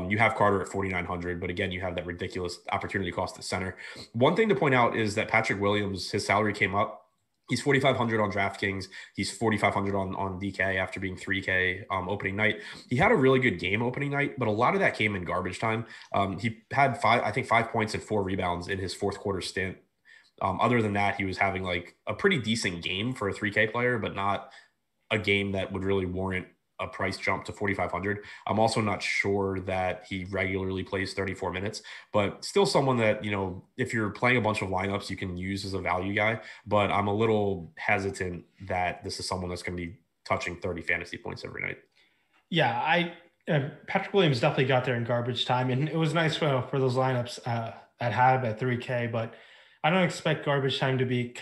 You have Carter at 4,900, but again, you have that ridiculous opportunity cost at center. One thing to point out is that Patrick Williams, his salary came up. He's 4,500 on DraftKings. He's 4,500 on DK after being 3K opening night. He had a really good game opening night, but a lot of that came in garbage time. He had 5 points and 4 rebounds in his fourth quarter stint. Other than that, he was having like a pretty decent game for a 3K player, but not a game that would really warrant a price jump to 4,500. I'm also not sure that he regularly plays 34 minutes, but still someone that, if you're playing a bunch of lineups, you can use as a value guy. But I'm a little hesitant that this is someone that's going to be touching 30 fantasy points every night. Yeah, Patrick Williams definitely got there in garbage time, and it was nice for those lineups that have at 3K, but I don't expect garbage time to be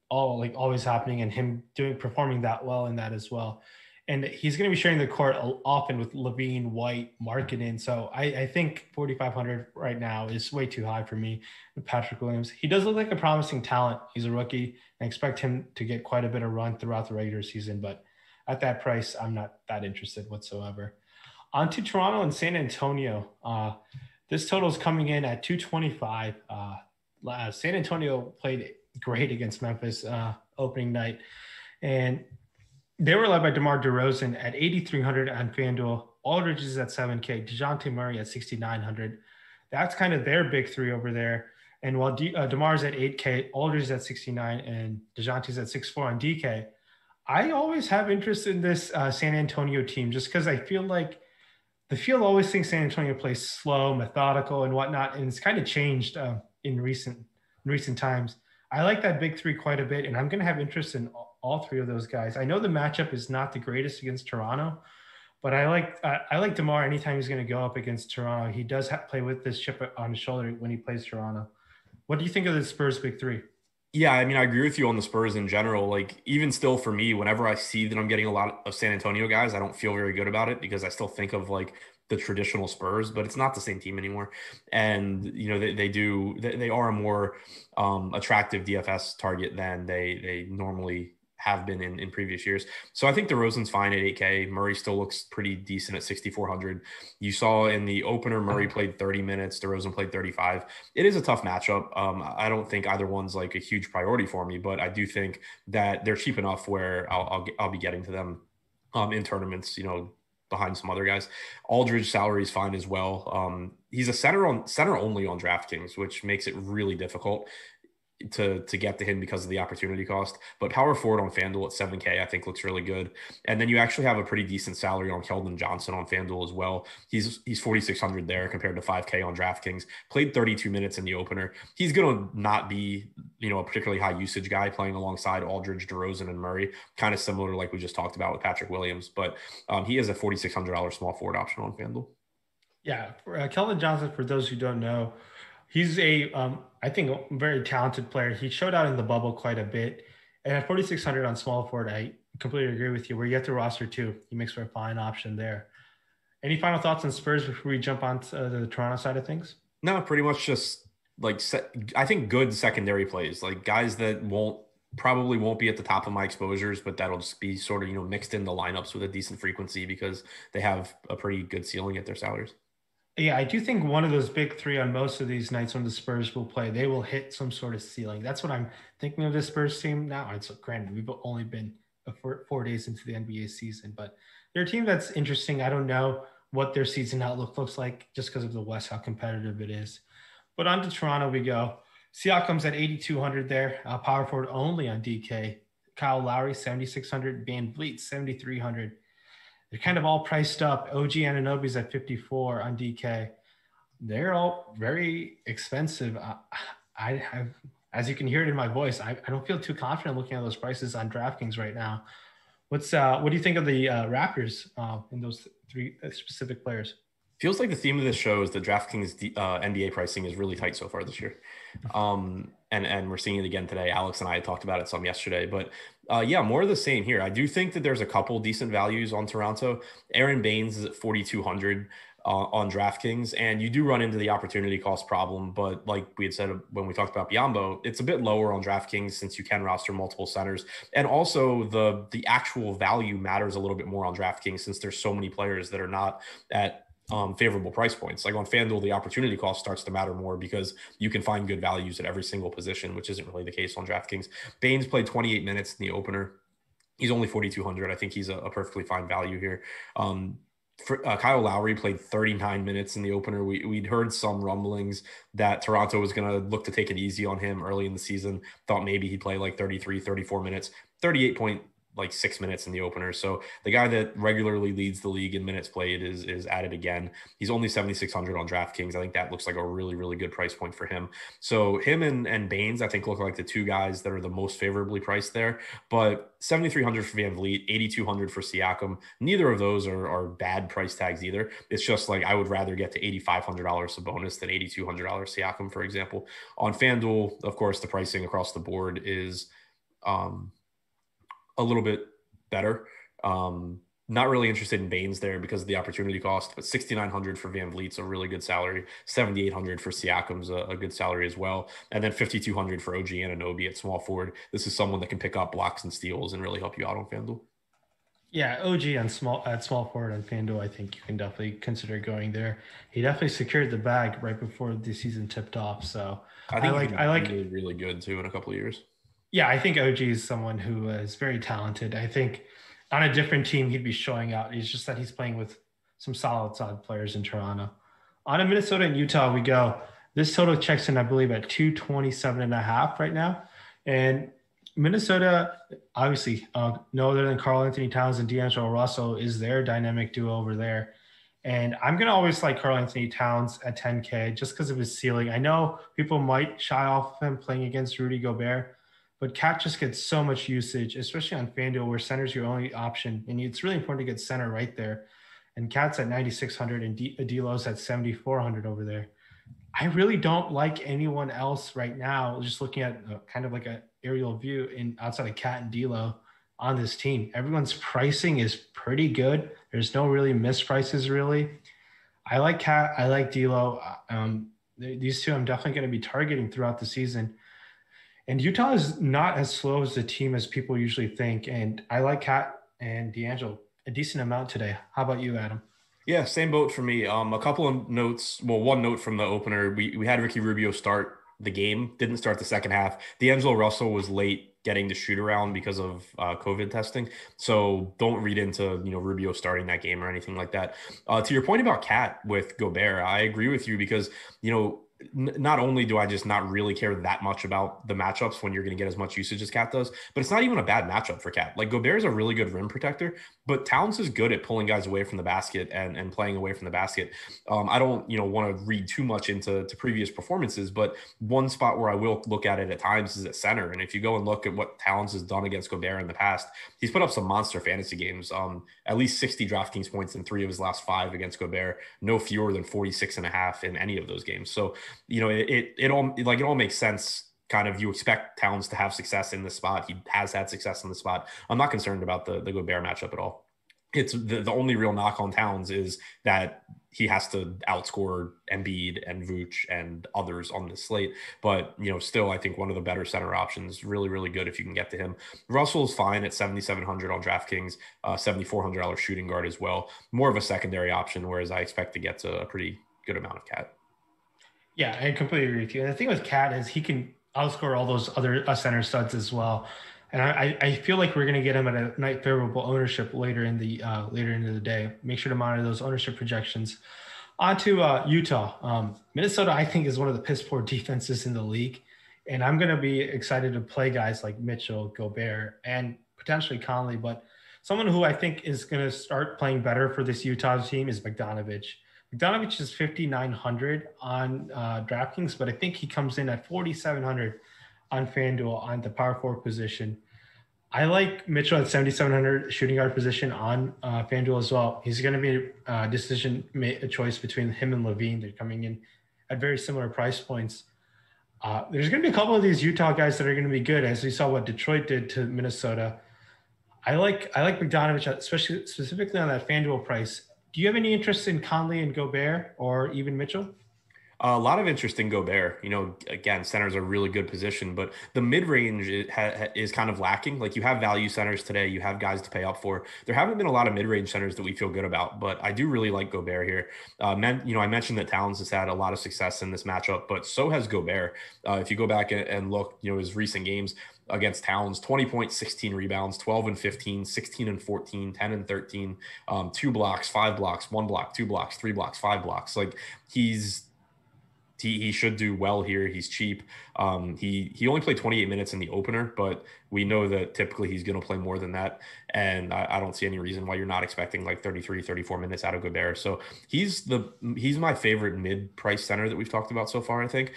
always happening and him performing that well in that as well. And he's going to be sharing the court often with LaVine, White, Markkanen. So I think 4,500 right now is way too high for me with Patrick Williams. He does look like a promising talent. He's a rookie. I expect him to get quite a bit of run throughout the regular season. But at that price, I'm not that interested whatsoever. On to Toronto and San Antonio. This total is coming in at 225. San Antonio played great against Memphis opening night. And they were led by DeMar DeRozan at 8,300 on FanDuel. Aldridge is at 7K. DeJounte Murray at 6,900. That's kind of their big three over there. And while DeMar's at 8K, Aldridge is at 69, and DeJounte's at 6,4 on DK. I always have interest in this San Antonio team just because I feel like the field always thinks San Antonio plays slow, methodical, and whatnot, and it's kind of changed in recent times. I like that big three quite a bit, and I'm going to have interest in all three of those guys. I know the matchup is not the greatest against Toronto, but I like DeMar anytime he's going to go up against Toronto. He does play with this chip on his shoulder when he plays Toronto. What do you think of the Spurs big three? Yeah, I mean, I agree with you on the Spurs in general. Like, even still for me, whenever I see that I'm getting a lot of San Antonio guys, I don't feel very good about it because I still think of like the traditional Spurs, but it's not the same team anymore. And, they are a more attractive DFS target than they normally have been in previous years. So I think DeRozan's fine at 8K. Murray still looks pretty decent at 6,400. You saw in the opener, Murray played 30 minutes, DeRozan played 35. It is a tough matchup. I don't think either one's like a huge priority for me, but I do think that they're cheap enough where I'll be getting to them in tournaments, behind some other guys. Aldridge salary is fine as well. He's a center only on DraftKings, which makes it really difficult to get to him because of the opportunity cost. But power forward on FanDuel at 7K, I think looks really good. And then you actually have a pretty decent salary on Keldon Johnson on FanDuel as well. He's 4,600 there compared to 5K on DraftKings. Played 32 minutes in the opener. He's going to not be, a particularly high usage guy playing alongside Aldridge, DeRozan, and Murray. Kind of similar to like we just talked about with Patrick Williams. But he has a $4,600 small forward option on FanDuel. Yeah, for, Keldon Johnson, for those who don't know, he's I think, a very talented player. He showed out in the bubble quite a bit. And at 4,600 on small forward, I completely agree with you. Where you have to roster too, he makes for a fine option there. Any final thoughts on Spurs before we jump on to the Toronto side of things? No, pretty much just like I think good secondary plays, like guys that probably won't be at the top of my exposures, but that'll just be sort of mixed in the lineups with a decent frequency because they have a pretty good ceiling at their salaries. Yeah, I do think one of those big three on most of these nights when the Spurs will play, they will hit some sort of ceiling. That's what I'm thinking of this Spurs team now. It's granted, we've only been 4 days into the NBA season, but they're a team that's interesting. I don't know what their season outlook looks like just because of the West, how competitive it is. But on to Toronto we go. Siakam's at 8,200 there, power forward only on DK. Kyle Lowry, 7,600. Van Vliet, 7,300. They're kind of all priced up. OG Anunoby's at 54 on DK. They're all very expensive. I have, as you can hear it in my voice, I don't feel too confident looking at those prices on DraftKings right now. What do you think of the Raptors in those three specific players? Feels like the theme of this show is that DraftKings NBA pricing is really tight so far this year. And we're seeing it again today. Alex and I had talked about it some yesterday, but yeah, more of the same here. I do think that there's a couple decent values on Toronto. Aaron Baines is at 4,200 on DraftKings, and you do run into the opportunity cost problem. But like we had said when we talked about Biyombo, it's a bit lower on DraftKings since you can roster multiple centers, and also the actual value matters a little bit more on DraftKings since there's so many players that are not at favorable price points. Like on FanDuel, the opportunity cost starts to matter more because you can find good values at every single position, which isn't really the case on DraftKings. Baines played 28 minutes in the opener. He's only 4,200. I think he's a perfectly fine value here. Kyle Lowry played 39 minutes in the opener. We'd heard some rumblings that Toronto was going to look to take it easy on him early in the season. Thought maybe he'd play like 33, 34 minutes, 38.6 minutes in the opener. So the guy that regularly leads the league in minutes played is at it again. He's only 7,600 on DraftKings. I think that looks like a really, really good price point for him. So him and Baines, I think, look like the two guys that are the most favorably priced there. But 7,300 for Van Vliet, 8,200 for Siakam. Neither of those are bad price tags either. It's just like I would rather get to $8,500 a bonus than $8,200 Siakam, for example. On FanDuel, of course, the pricing across the board is a little bit better. Not really interested in Baines there because of the opportunity cost, but 6,900 for Van Vliet's a really good salary. 7,800 for Siakam's a good salary as well. And then 5,200 for OG Anunoby at small forward. This is someone that can pick up blocks and steals and really help you out on FanDuel. Yeah, OG at small forward on FanDuel, I think you can definitely consider going there. He definitely secured the bag right before the season tipped off. So I like really, really good too in a couple of years. Yeah, I think OG is someone who is very talented. I think on a different team, he'd be showing out. It's just that he's playing with some solid players in Toronto. On to Minnesota and Utah we go. This total checks in, I believe, at 227.5 right now. And Minnesota, obviously, no other than Karl Anthony Towns and D'Angelo Russell is their dynamic duo over there. And I'm going to always like Karl Anthony Towns at 10K just because of his ceiling. I know people might shy off him playing against Rudy Gobert, but Cat just gets so much usage, especially on FanDuel where center's your only option. And it's really important to get center right there. And Cat's at 9,600 and D'Lo's at 7,400 over there. I really don't like anyone else right now. Just looking at kind of like an aerial view outside of Cat and D'Lo on this team. Everyone's pricing is pretty good. There's no really misprices really. I like Cat. I like D'Lo. These two I'm definitely going to be targeting throughout the season. And Utah is not as slow as the team as people usually think. And I like Cat and D'Angelo a decent amount today. How about you, Adam? Yeah, same boat for me. A couple of notes. Well, one note from the opener. We had Ricky Rubio start the game, didn't start the second half. D'Angelo Russell was late getting the shoot around because of COVID testing. So don't read into Rubio starting that game or anything like that. To your point about Cat with Gobert, I agree with you because you know. Not only do I just not really care that much about the matchups when you're going to get as much usage as Cat does, but it's not even a bad matchup for Cat. Like Gobert is a really good rim protector, but Towns is good at pulling guys away from the basket and playing away from the basket. I don't, want to read too much into previous performances, but one spot where I will look at it at times is at center. And if you go and look at what Towns has done against Gobert in the past, he's put up some monster fantasy games. At least 60 DraftKings points in 3 of his last 5 against Gobert, no fewer than 46 and a half in any of those games. So, it all makes sense. Kind of, you expect Towns to have success in this spot. He has had success in the spot. I'm not concerned about the Gobert matchup at all. It's the only real knock on Towns is that he has to outscore Embiid and Vooch and others on this slate. But, still, I think one of the better center options, really, really good if you can get to him. Russell's fine at 7,700 on DraftKings, $7,400 shooting guard as well. More of a secondary option, whereas I expect to get to a pretty good amount of Cat. Yeah, I completely agree with you. And the thing with Cat is he can outscore all those other center studs as well. And I feel like we're going to get him at a night favorable ownership later in the later into the day. Make sure to monitor those ownership projections. On to Utah. Minnesota, I think, is one of the piss poor defenses in the league. And I'm going to be excited to play guys like Mitchell, Gobert, and potentially Conley. But someone who I think is going to start playing better for this Utah team is Bogdanovich. Bogdanovich is 5,900 on DraftKings, but I think he comes in at 4,700 on FanDuel on the power forward position. I like Mitchell at 7,700 shooting guard position on FanDuel as well. He's going to be a choice between him and Levine. They're coming in at very similar price points. There's going to be a couple of these Utah guys that are going to be good, as we saw what Detroit did to Minnesota. I like Bogdanovich, especially specifically on that FanDuel price. Do you have any interest in Conley and Gobert or even Mitchell? A lot of interest in Gobert. Again, center's a really good position, but the mid range is kind of lacking. Like you have value centers today, you have guys to pay up for. There haven't been a lot of mid range centers that we feel good about, but I do really like Gobert here. I mentioned that Towns has had a lot of success in this matchup, but so has Gobert. If you go back and look, his recent games against Towns, 20 points, 16 rebounds, 12 and 15, 16 and 14, 10 and 13, 2 blocks, 5 blocks, 1 block, 2 blocks, 3 blocks, 5 blocks. Like he should do well here. He's cheap. He only played 28 minutes in the opener, but we know that typically he's going to play more than that. And I don't see any reason why you're not expecting like 33, 34 minutes out of Gobert. So he's my favorite mid-price center that we've talked about so far, I think.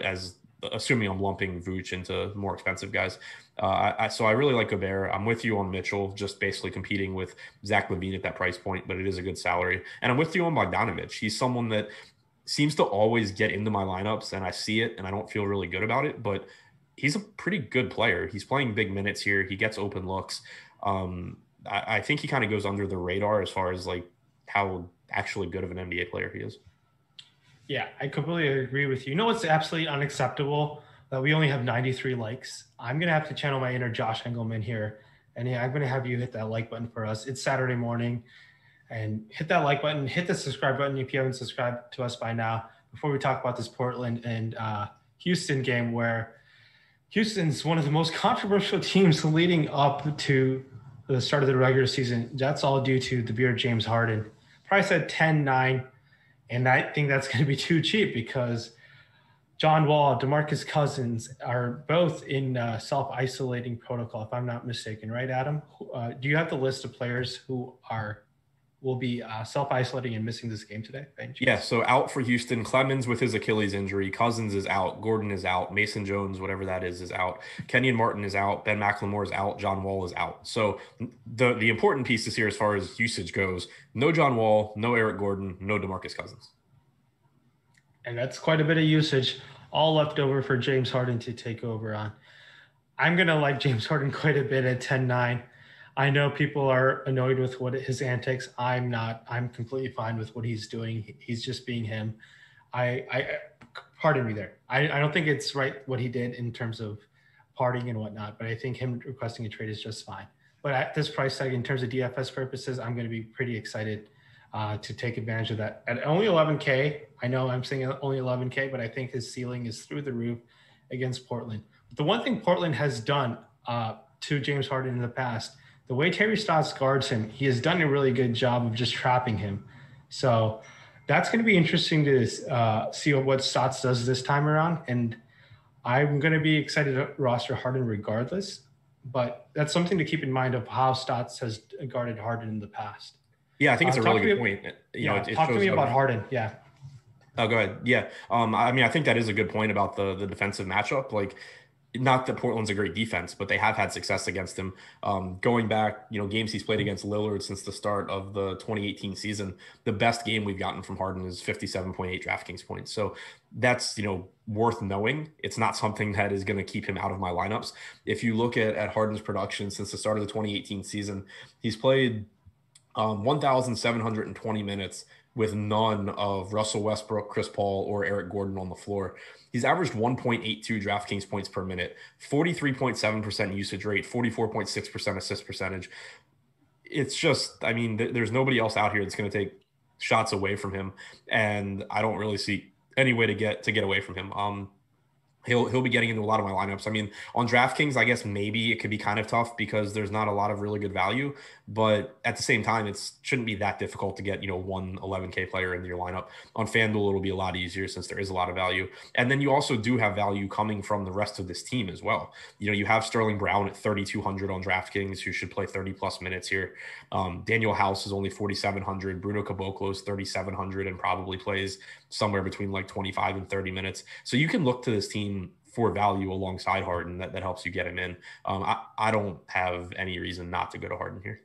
As assuming I'm lumping Vooch into more expensive guys. So I really like Gobert. I'm with you on Mitchell, just basically competing with Zach LaVine at that price point, but it is a good salary. And I'm with you on Bogdanovich. He's someone that seems to always get into my lineups and I see it and I don't feel really good about it, but he's a pretty good player. He's playing big minutes here. He gets open looks. I think he kind of goes under the radar as far as like how actually good of an NBA player he is. Yeah, I completely agree with you. You know what's absolutely unacceptable? That we only have 93 likes. I'm going to have to channel my inner Josh Engelman here. And yeah, I'm going to have you hit that like button for us. It's Saturday morning. And hit that like button, hit the subscribe button if you haven't subscribed to us by now. Before we talk about this Portland and Houston game, where Houston's one of the most controversial teams leading up to the start of the regular season. That's all due to the beard James Harden. Price at 10.9, and I think that's going to be too cheap because John Wall, DeMarcus Cousins are both in self-isolating protocol, if I'm not mistaken, right, Adam? Do you have the list of players who will be self-isolating and missing this game today? Yeah, so out for Houston. Clemens with his Achilles injury. Cousins is out. Gordon is out. Mason Jones, whatever that is out. Kenyon Martin is out. Ben McLemore is out. John Wall is out. So the important pieces here as far as usage goes, no John Wall, no Eric Gordon, no DeMarcus Cousins. And that's quite a bit of usage, all left over for James Harden to take over on. I'm going to like James Harden quite a bit at 10.9. I know people are annoyed with his antics. I'm not. I'm completely fine with what he's doing. He's just being him. I pardon me there. I don't think it's right what he did in terms of partying and whatnot. But I think him requesting a trade is just fine. But at this price tag, in terms of DFS purposes, I'm going to be pretty excited to take advantage of that. At only 11K, I know I'm saying only 11K, but I think his ceiling is through the roof against Portland. But the one thing Portland has done to James Harden in the past, the way Terry Stotts guards him, he has done a really good job of just trapping him. So that's going to be interesting to see what Stotts does this time around. And I'm going to be excited to roster Harden regardless. But that's something to keep in mind of how Stotts has guarded Harden in the past. Yeah, I think it's a really good point. Talk to me about Harden. Yeah. Oh, go ahead. Yeah. I mean, I think that is a good point about the defensive matchup. Like, not that Portland's a great defense, but they have had success against him. Going back, games he's played against Lillard since the start of the 2018 season, the best game we've gotten from Harden is 57.8 DraftKings points. So that's, worth knowing. It's not something that is going to keep him out of my lineups. If you look at Harden's production since the start of the 2018 season, he's played 1,720 minutes with none of Russell Westbrook, Chris Paul, or Eric Gordon on the floor. He's averaged 1.82 DraftKings points per minute, 43.7% usage rate, 44.6% assist percentage. It's just, I mean, there's nobody else out here that's going to take shots away from him, and I don't really see any way to get away from him. He'll be getting into a lot of my lineups. I mean, on DraftKings, I guess maybe it could be kind of tough because there's not a lot of really good value. But at the same time, it shouldn't be that difficult to get, one 11K player into your lineup. On FanDuel, it'll be a lot easier since there is a lot of value. And then you also do have value coming from the rest of this team as well. You have Sterling Brown at 3,200 on DraftKings, who should play 30-plus minutes here. Daniel House is only 4,700. Bruno Caboclo is 3,700 and probably plays somewhere between like 25 and 30 minutes. So you can look to this team for value alongside Harden that helps you get him in. I don't have any reason not to go to Harden here.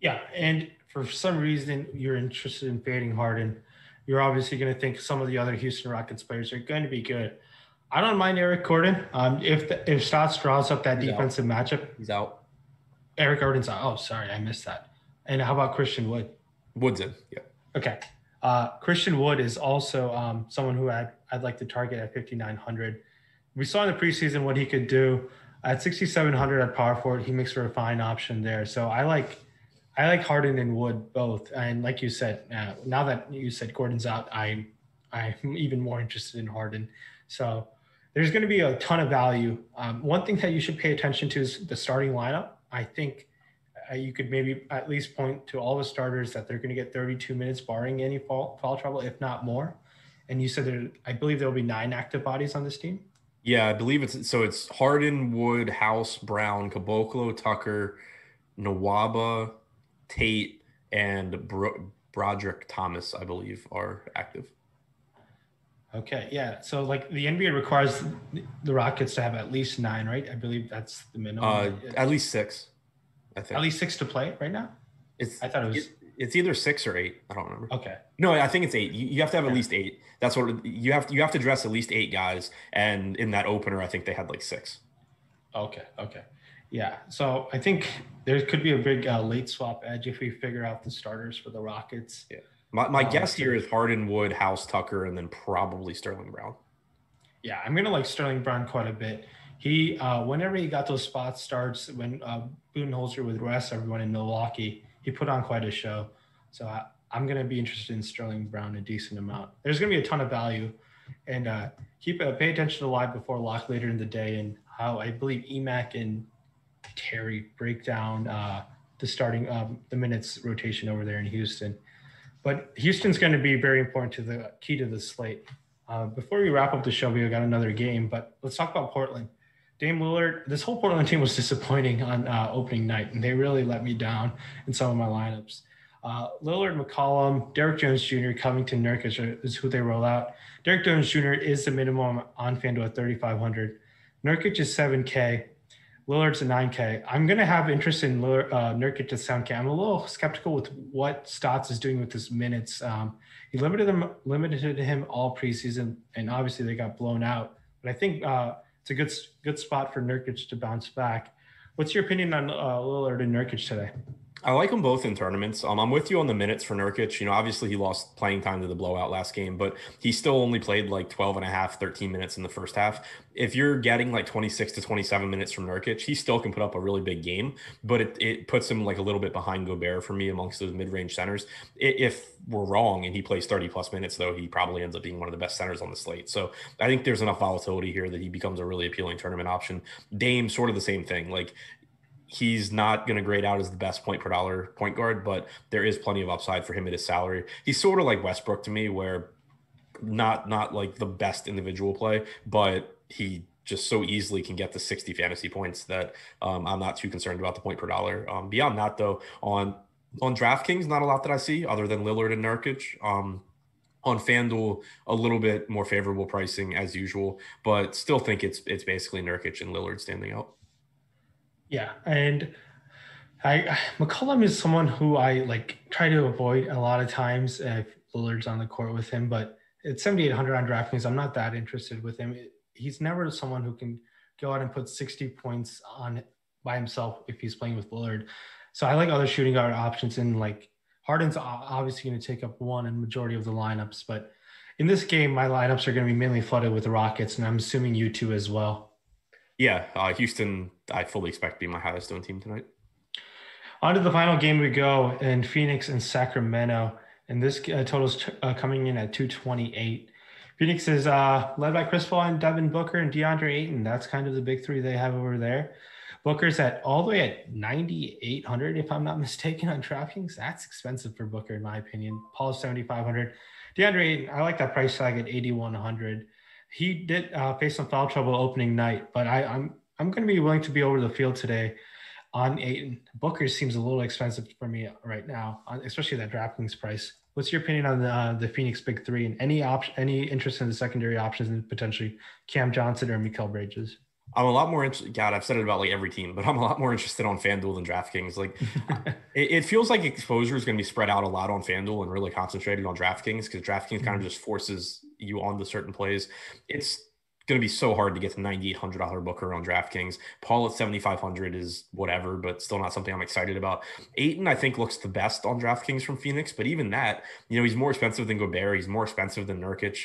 Yeah, and for some reason you're interested in fading Harden, you're obviously going to think some of the other Houston Rockets players are going to be good. I don't mind Eric Gordon. If Stotts draws up that defensive matchup. He's out. Eric Gordon's out. Oh, sorry, I missed that. And how about Christian Wood? Wood's in, yeah. Okay. Christian Wood is also someone who I'd like to target at 5,900. We saw in the preseason what he could do. At 6,700 at power forward, he makes for a fine option there. So I like Harden and Wood both. And like you said, now that you said Gordon's out, I'm even more interested in Harden. So there's going to be a ton of value. One thing that you should pay attention to is the starting lineup. I think you could maybe at least point to all the starters that they're going to get 32 minutes barring any foul trouble, if not more. And you said I believe there will be 9 active bodies on this team. Yeah, I believe it's Harden, Wood, House, Brown, Caboclo, Tucker, Nwaba, Tate, and Broderick Thomas, I believe, are active. Okay, yeah. So like the NBA requires the Rockets to have at least 9, right? I believe that's the minimum. At least 6, I think. At least 6 to play right now? I thought it was... It's either 6 or 8. I don't remember. Okay. No, I think it's 8. You have to have at least 8. That's what you have to dress at least 8 guys. And in that opener, I think they had like 6. Okay. Yeah. So I think there could be a big late swap edge if we figure out the starters for the Rockets. Yeah. My guess here is Harden, Wood, House, Tucker, and then probably Sterling Brown. Yeah, I'm gonna like Sterling Brown quite a bit. He whenever he got those spot starts when Budenholzer would rest everyone in Milwaukee, he put on quite a show. So I'm going to be interested in Sterling Brown a decent amount. There's going to be a ton of value. And pay attention to live before lock later in the day and how I believe Emac and Terry break down the starting the minutes rotation over there in Houston. But Houston's going to be very important to the key to the slate. Before we wrap up the show, we've got another game, but let's talk about Portland. Dame Lillard, this whole Portland team was disappointing on opening night, and they really let me down in some of my lineups. Lillard, McCollum, Derrick Jones Jr., Covington, Nurkic is who they roll out. Derrick Jones Jr. is the minimum on FanDuel at 3,500. Nurkic is 7K. Lillard's a 9K. I'm going to have interest in Nurkic at 7K. I'm a little skeptical with what Stotts is doing with his minutes. He limited him all preseason, and obviously they got blown out. But I think it's a good spot for Nurkic to bounce back. What's your opinion on Lillard and Nurkic today? I like them both in tournaments. I'm with you on the minutes for Nurkic. Obviously he lost playing time to the blowout last game, but he still only played like 12 and a half, 13 minutes in the first half. If you're getting like 26 to 27 minutes from Nurkic, he still can put up a really big game, but it puts him like a little bit behind Gobert for me amongst those mid-range centers. If we're wrong and he plays 30 plus minutes, though, he probably ends up being one of the best centers on the slate. So I think there's enough volatility here that he becomes a really appealing tournament option. Dame, sort of the same thing. Like, he's not going to grade out as the best point per dollar point guard, but there is plenty of upside for him at his salary. He's sort of like Westbrook to me, where not like the best individual play, but he just so easily can get to 60 fantasy points that I'm not too concerned about the point per dollar. Beyond that, though, on DraftKings, not a lot that I see other than Lillard and Nurkic. On FanDuel, a little bit more favorable pricing as usual, but still think it's basically Nurkic and Lillard standing out. Yeah, and McCollum is someone who I like try to avoid a lot of times if Lillard's on the court with him, but at 7,800 on DraftKings, I'm not that interested with him. He's never someone who can go out and put 60 points on by himself if he's playing with Lillard. So I like other shooting guard options, and like Harden's obviously going to take up one in majority of the lineups, but in this game, my lineups are going to be mainly flooded with the Rockets, and I'm assuming you two as well. Yeah, Houston, I fully expect to be my highest owned team tonight. On to the final game we go in Phoenix and Sacramento. And this total's coming in at 228. Phoenix is led by Chris Paul and Devin Booker and DeAndre Ayton. That's kind of the big three they have over there. Booker's at all the way at 9,800, if I'm not mistaken, on DraftKings. That's expensive for Booker, in my opinion. Paul's 7,500. DeAndre Ayton, I like that price tag at 8,100. He did face some foul trouble opening night, but I'm going to be willing to be over the field today on Ayton. Booker seems a little expensive for me right now, especially that DraftKings price. What's your opinion on the Phoenix Big Three and any interest in the secondary options and potentially Cam Johnson or Mikal Bridges? I'm a lot more interested. God, I've said it about like every team, but I'm a lot more interested on FanDuel than DraftKings. Like, it feels like exposure is going to be spread out a lot on FanDuel and really concentrated on DraftKings because DraftKings kind of just forces you onto certain plays. It's going to be so hard to get to $9,800 Booker on DraftKings. Paul at 7,500 is whatever, but still not something I'm excited about. Ayton, I think, looks the best on DraftKings from Phoenix, but even that, he's more expensive than Gobert. He's more expensive than Nurkic.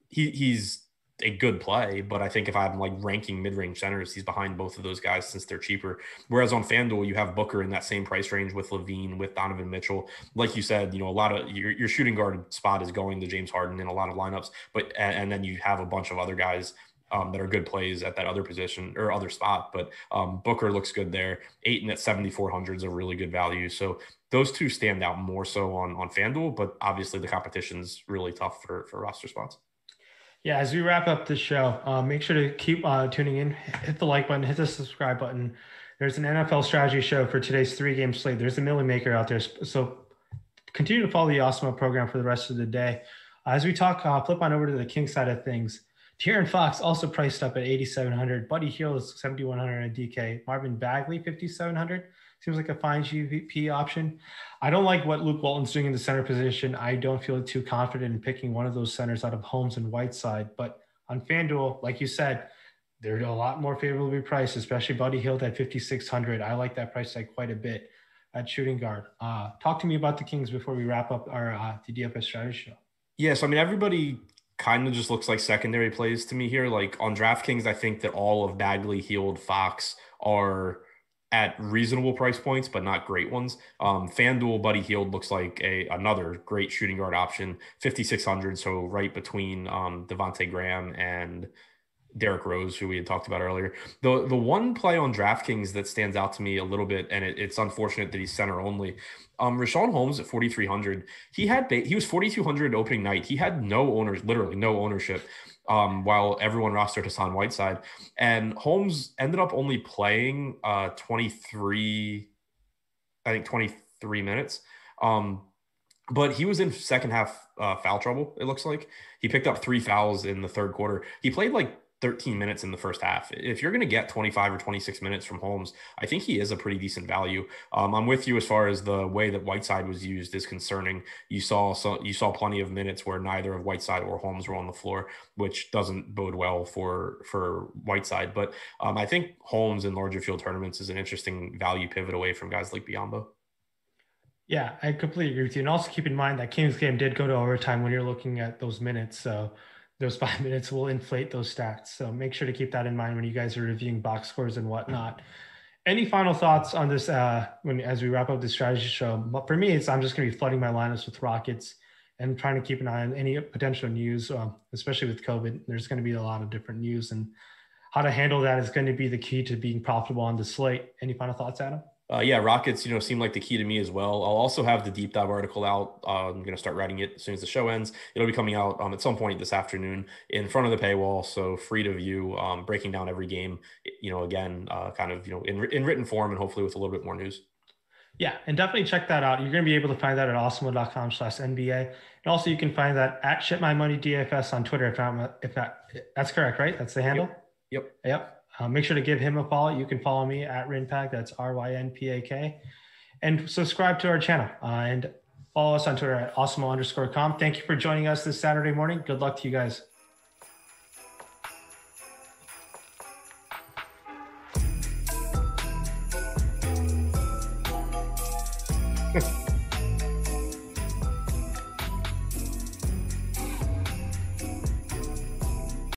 He's a good play, but I think if I'm like ranking mid-range centers, he's behind both of those guys since they're cheaper. Whereas on FanDuel, you have Booker in that same price range with Levine, with Donovan Mitchell. Like you said, a lot of your shooting guard spot is going to James Harden in a lot of lineups, but and then you have a bunch of other guys that are good plays at that other position or other spot. But Booker looks good there. Ayton at 7,400 is a really good value. So those two stand out more so on FanDuel, but obviously the competition's really tough for roster spots. Yeah, as we wrap up the show, make sure to keep tuning in. Hit the like button, hit the subscribe button. There's an NFL strategy show for today's 3-game slate. There's a Millie Maker out there. So continue to follow the Awesemo program for the rest of the day. As we talk, flip on over to the King side of things. De'Aaron Fox also priced up at 8,700. Buddy Hield is 7,100 on DK. Marvin Bagley, 5,700. Seems like a fine GPP option. I don't like what Luke Walton's doing in the center position. I don't feel too confident in picking one of those centers out of Holmes and Whiteside. But on FanDuel, like you said, they're a lot more favorably priced, especially Buddy Hield at 5,600. I like that price tag quite a bit at shooting guard. Talk to me about the Kings before we wrap up our the DFS strategy show. Yes, I mean, everybody kind of just looks like secondary plays to me here. Like on DraftKings, I think that all of Bagley, Hield, Fox are at reasonable price points, but not great ones. FanDuel, Buddy Hield looks like another great shooting guard option, 5,600. So right between Devontae Graham and Derrick Rose, who we had talked about earlier. The one play on DraftKings that stands out to me a little bit, and it's unfortunate that he's center only. Richaun Holmes at 4,300. He was 4,200 opening night. He had no owners, literally no ownership. While everyone rostered Hassan Whiteside, and Holmes ended up only playing 23 minutes. But he was in second half foul trouble, it looks like. He picked up 3 fouls in the third quarter. He played like 13 minutes in the first half. If you're going to get 25 or 26 minutes from Holmes, I think he is a pretty decent value. I'm with you as far as the way that Whiteside was used is concerning. You saw plenty of minutes where neither of Whiteside or Holmes were on the floor, which doesn't bode well for Whiteside. But I think Holmes in larger field tournaments is an interesting value pivot away from guys like Biyombo. Yeah, I completely agree with you. And also keep in mind that Kings game did go to overtime when you're looking at those minutes. So those 5 minutes will inflate those stats. So make sure to keep that in mind when you guys are reviewing box scores and whatnot. Any final thoughts on this when as we wrap up the strategy show? But for me, it's I'm just going to be flooding my lineups with Rockets and trying to keep an eye on any potential news, especially with COVID. There's going to be a lot of different news, and how to handle that is going to be the key to being profitable on the slate. Any final thoughts, Adam? Yeah, Rockets, seem like the key to me as well. I'll also have the deep dive article out. I'm going to start writing it as soon as the show ends. It'll be coming out at some point this afternoon in front of the paywall, so free to view, breaking down every game, again, kind of, in written form and hopefully with a little bit more news. Yeah, and definitely check that out. You're going to be able to find that at awesemo.com/NBA. And also you can find that at ShipMyMoney DFS on Twitter if not, that's correct, right? That's the handle? Yep. Yep. Make sure to give him a follow. You can follow me at rynpak. That's rynpak. And subscribe to our channel and follow us on Twitter at awesemo_com. Thank you for joining us this Saturday morning. Good luck to you guys.